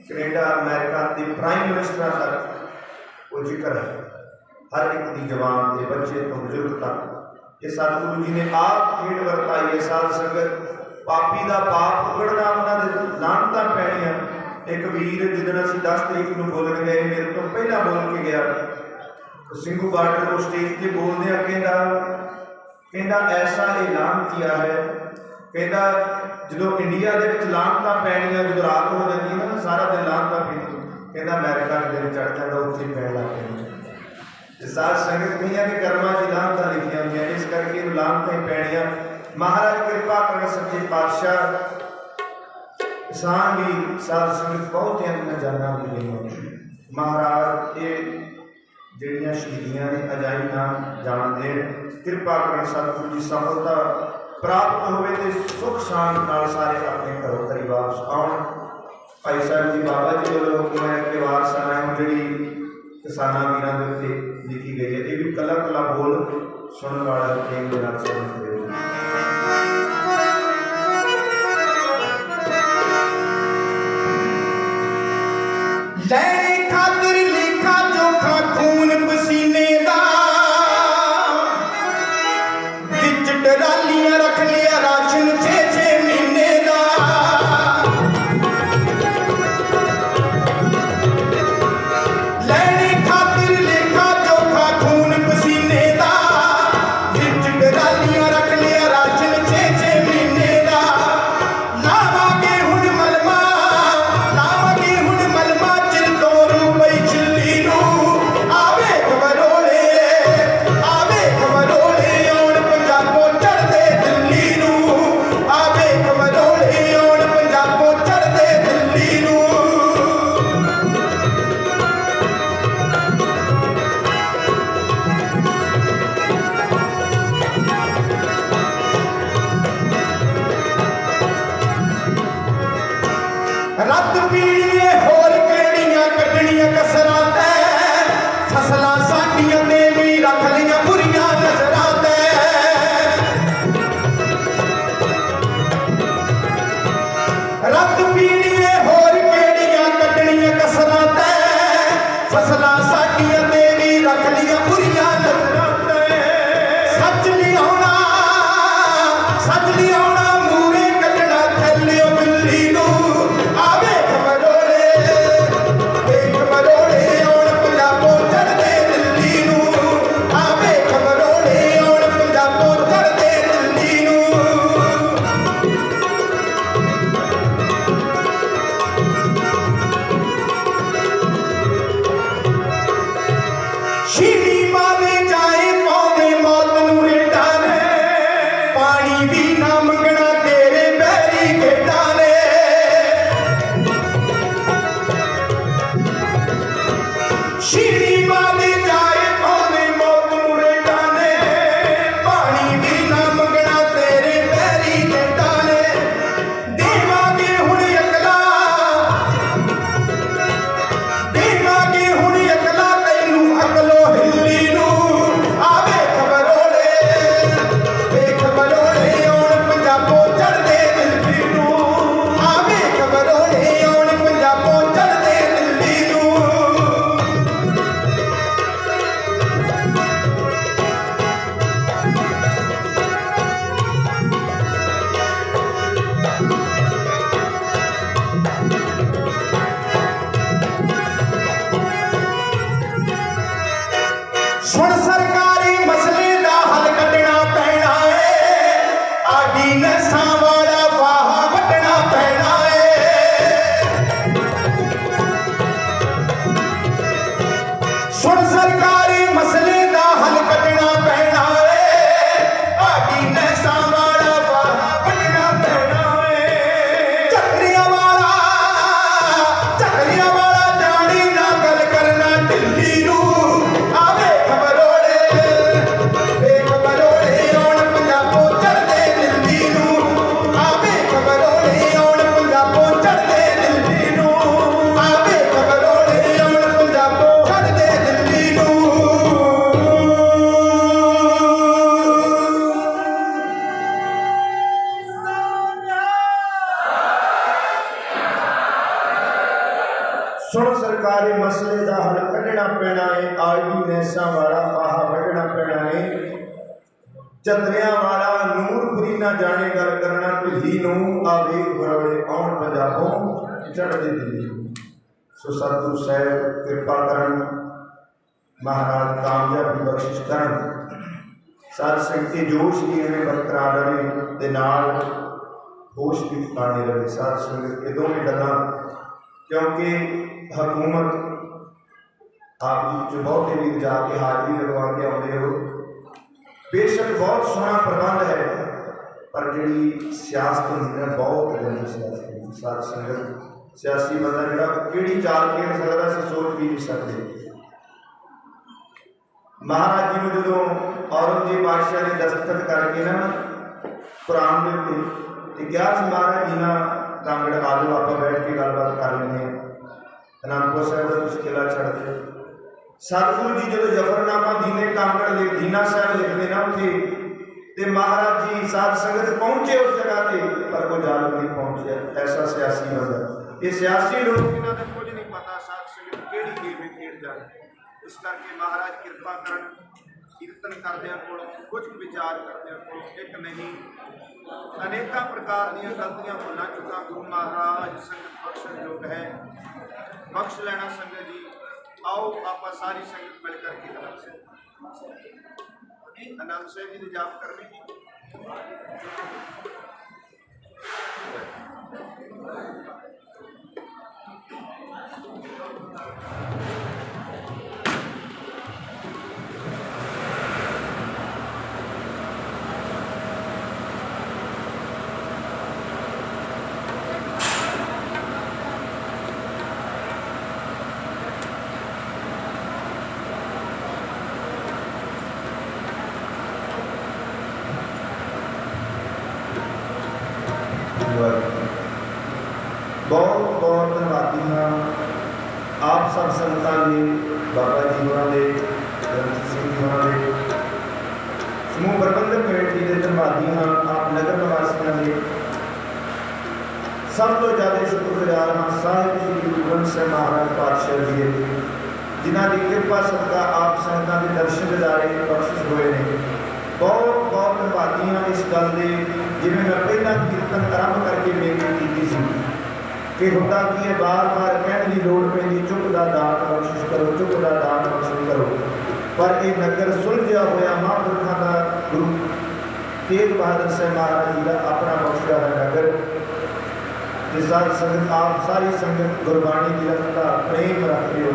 कनेडा अमेरिका के प्राइम मिनिस्टर तक वो जिक्र है, हर एक की जवान के बच्चे तो बुजुर्ग तक। ये सतगुरु जी ने आप खेड वरताई है। साध संगत, पापी का पाप उगड़ना उन्होंने लानतां पैणियां। एक वीर जिदन असीं 10 तरीक को बोलन गए, मेरे तो पहला बोल के गया, सिंघू बार्डर को स्टेज पर बोलदे कहंदा ऐसा ऐलान किया है, कहंदा जो इंडिया के लानतां पैणियां, जो रात हो जाती है ना सारा दिन लानतां पैंदी, कहंदा अमेरिका के दिन चढ़ जाता उत्थे पैण लग पैंदी। साध संगत कईयां के कर्मां च लानतां लिखियां होंदियां, इस करके लानतां ही पैणियां। महाराज कृपा करन सच्चे पातशाह, किसान भी साध संगत बहुत ही जाना भी गई। महाराज ये ਜਿਹੜੀਆਂ ਸ਼ਹੀਦੀਆਂ ने अजाई ना जान देन, कृपा करन सतगुरु जी सफलता प्राप्त होवे ते सुख शांत नाल सारे अपने घरों घरी वापस आउण। भाई साहब जी बाबा जी वालों मैं एक वार सुनाया जी किसाना वीरां दे उत्ते लिखी गई है, ये भी कला कला बोल सुनने वाला प्रेम दे नाल सुनते लैने खातिर लेखा जोखा खून पसीने दा, विच टरालियां रख लिया राशन 6-6 महीने दा। लैने खातिर लेखा जोखा खून पसीने दा, विच टरालियां रख लिया राशन 6-6 महीने दा। लावांगे हुण मलमा, लावांगे हुण मलमा, रत पीड़िए होर केड़ियां कड्ढनियां कसरां ते, फसलां साडियां ने भी रख लियां बुरियां नजरां ते। रत पीड़िए होर केड़ियां कड्ढनियां कसरां ते, फसलां साडियां ने भी रख लियां बुरियां नजरां ते। सच लियाउणा, सच लियाउणा मूरे कड्ढना थल्लिओ बिल्ली नूं। शीनी माले जाए पौधे मौत नूं रेटा ने, पानी भी ना मंगना तेरे बैरी गेटा ने। शीनी माले जाए पौधे मौत नूं रेटा ने, पानी भी ना मंगना तेरे बैरी गेटा ने। देवांगे हुण अकला, देवांगे हुण अकला तैनूं अकलो हिल्ली नूं। आवे खबरोड़े, वे खबरोड़े आउण प्रकार ये मसले का हल कढ़ना पैना है। आर्डीनेसा वाला फाहा वढ़ना पैना है। चतरिया वाला नूरपुरी ना जाने गल करना ढिली नूं आवेग भरौले आउण पंजाबों चढ़दी दिल्ली। सो सतगुरु साहब कृपा करन, महाराज कामयाबी बख्शिश करन, साध संगत के जोश भी इवें बरकरार रहे ते नाल होश भी ठिकाने रहे। साध संगत ये दोवें गल्लां, क्योंकि हुकूमत आप जो बहुते भी जाके हाजरी लगवा के आते हो, बेशक बहुत सोहना प्रबंध है, पर जी सियासत होंदी ना बहुत गंदी सियासत। साध संगत सियासी बंदा जिहड़ा किहड़ी चाल खेड सकदा असीं सोच भी नहीं सकते। महाराज जी को जो औरंगजेब बादशाह ने दस्तखत करके ना कुरान के उत्ते क्या महाराज जी ना कांगड़ आ जाओ आप बैठ के गलबात कर लेंगे, अनंदपुर साहब का तुम किला छड़ दो। सतगुरु जी जो जफरनामा दीने कांगड़ दीना साहब लिखते ना उत्थे ते महाराज जी साध संगत पहुंचे उस जगह पे, पर कोई जालम नहीं पहुंचे। ऐसा सियासी बंदा, ये सियासी लोग इन्हों का कुछ नहीं पता साध संगत केड़ी गेम खेड जाए। इस करके महाराज कृपा करन, कीर्तन करदियां कोलों कुछ विचार करदियां कोलों एक नहीं अनेक प्रकार दी गलतियां भुलां चुका गुरु महाराज संगत बख्शण योग है। बख्श लेना संगत जी। आओ आप सारी संगत मिल करके आनंद साहब जी जाप करनी। बहुत बहुत धन्यवादी हाँ आप सब संगतां दे, बाबा जी होरां दे, रंजीत सिंह जी होरां दे, समूह प्रबंधक कमेटी के धन्यवादी हाँ आप नगर निवासियों के। सब तो ज़्यादा शुक्रगुजार हाँ साहिब श्री गुरु ग्रंथ साहिब महाराज पातशाह जी के, जिन्हों की कृपा सदका आप संगतां के दर्शन दिदारे बख्शिश हुए हैं। बहुत बहुत धन्यवादी हाँ इस गल के, जिवें मैं पहला कीर्तन आरंभ करके बेनती की सी कि होता कि है बार बार कहने की लोड़ पैंदी चुप का दान बख्शिश करो, चुप का दान बख्शिश करो, पर यह नगर सुलझा होया महापुरखों का गुरु तेग बहादुर साहब महाराज जी का अपना बख्शा है नगर। सारी संगत आप सारी संगत गुरबाणी की रखता प्रेम रखते हो,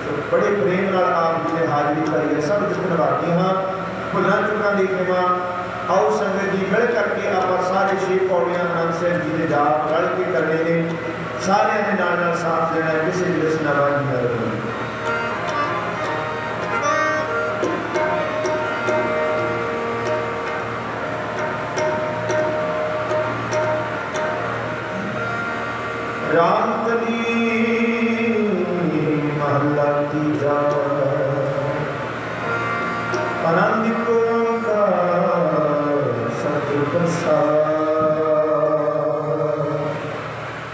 तो बड़े प्रेम नाल आप जी ने हाजरी करी है। सब धन्यवादी हाँ भुलां चुकां दी क्षमा। आओ संगत जी मिल करके आप सारे 6 पौड़ियां आनंद साहब जी के जाप रल के करने ने, सारे के नाल साथ देना है, किसी भी दसना बाजी ना रखना। रामकली महला तीजा आनंद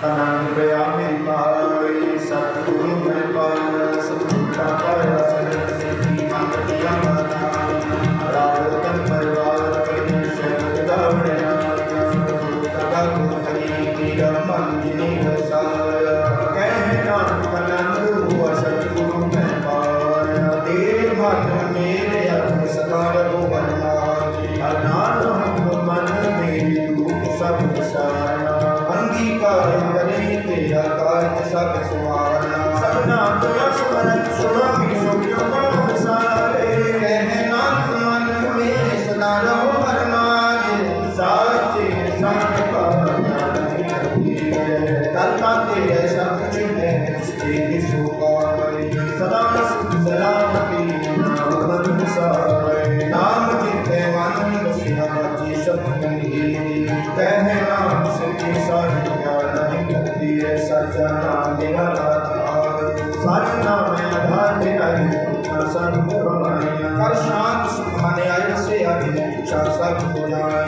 आनंद गया मेरी पाई सतगुरु मैं पाया सतगुरु पाया सरस्वती माता माता राग तन परिवार के शब्द गावणे तदा को हरि तेरा मन जिने वसाया कह नाम आनंद हुआ सतगुरु मैं पाया तेरे मन मेरे अर्थ सदा रहो अनाथ हम मन मेरी रूप सब सारा अंगीकार करे तेरा कार्य सब सुहाना सबना तुझा स्मरण सुनो भी सुखियों को सारे कहनाथ मन मेरे सदा रहो हरमाए साचे संग कल्पा तेरे सब कुछ है जिसके सुपाए सदा सुख सलामती नाम सारे नाम जिते मन बसिया जी शब्द कह नाम से सारी ज्ञान नहीं करती है सच्चा नाम मेरा आधार सच नाम है आधार मेरा संत बनाया कर शांत सुखाने आय से अभी इच्छा सब हो जाए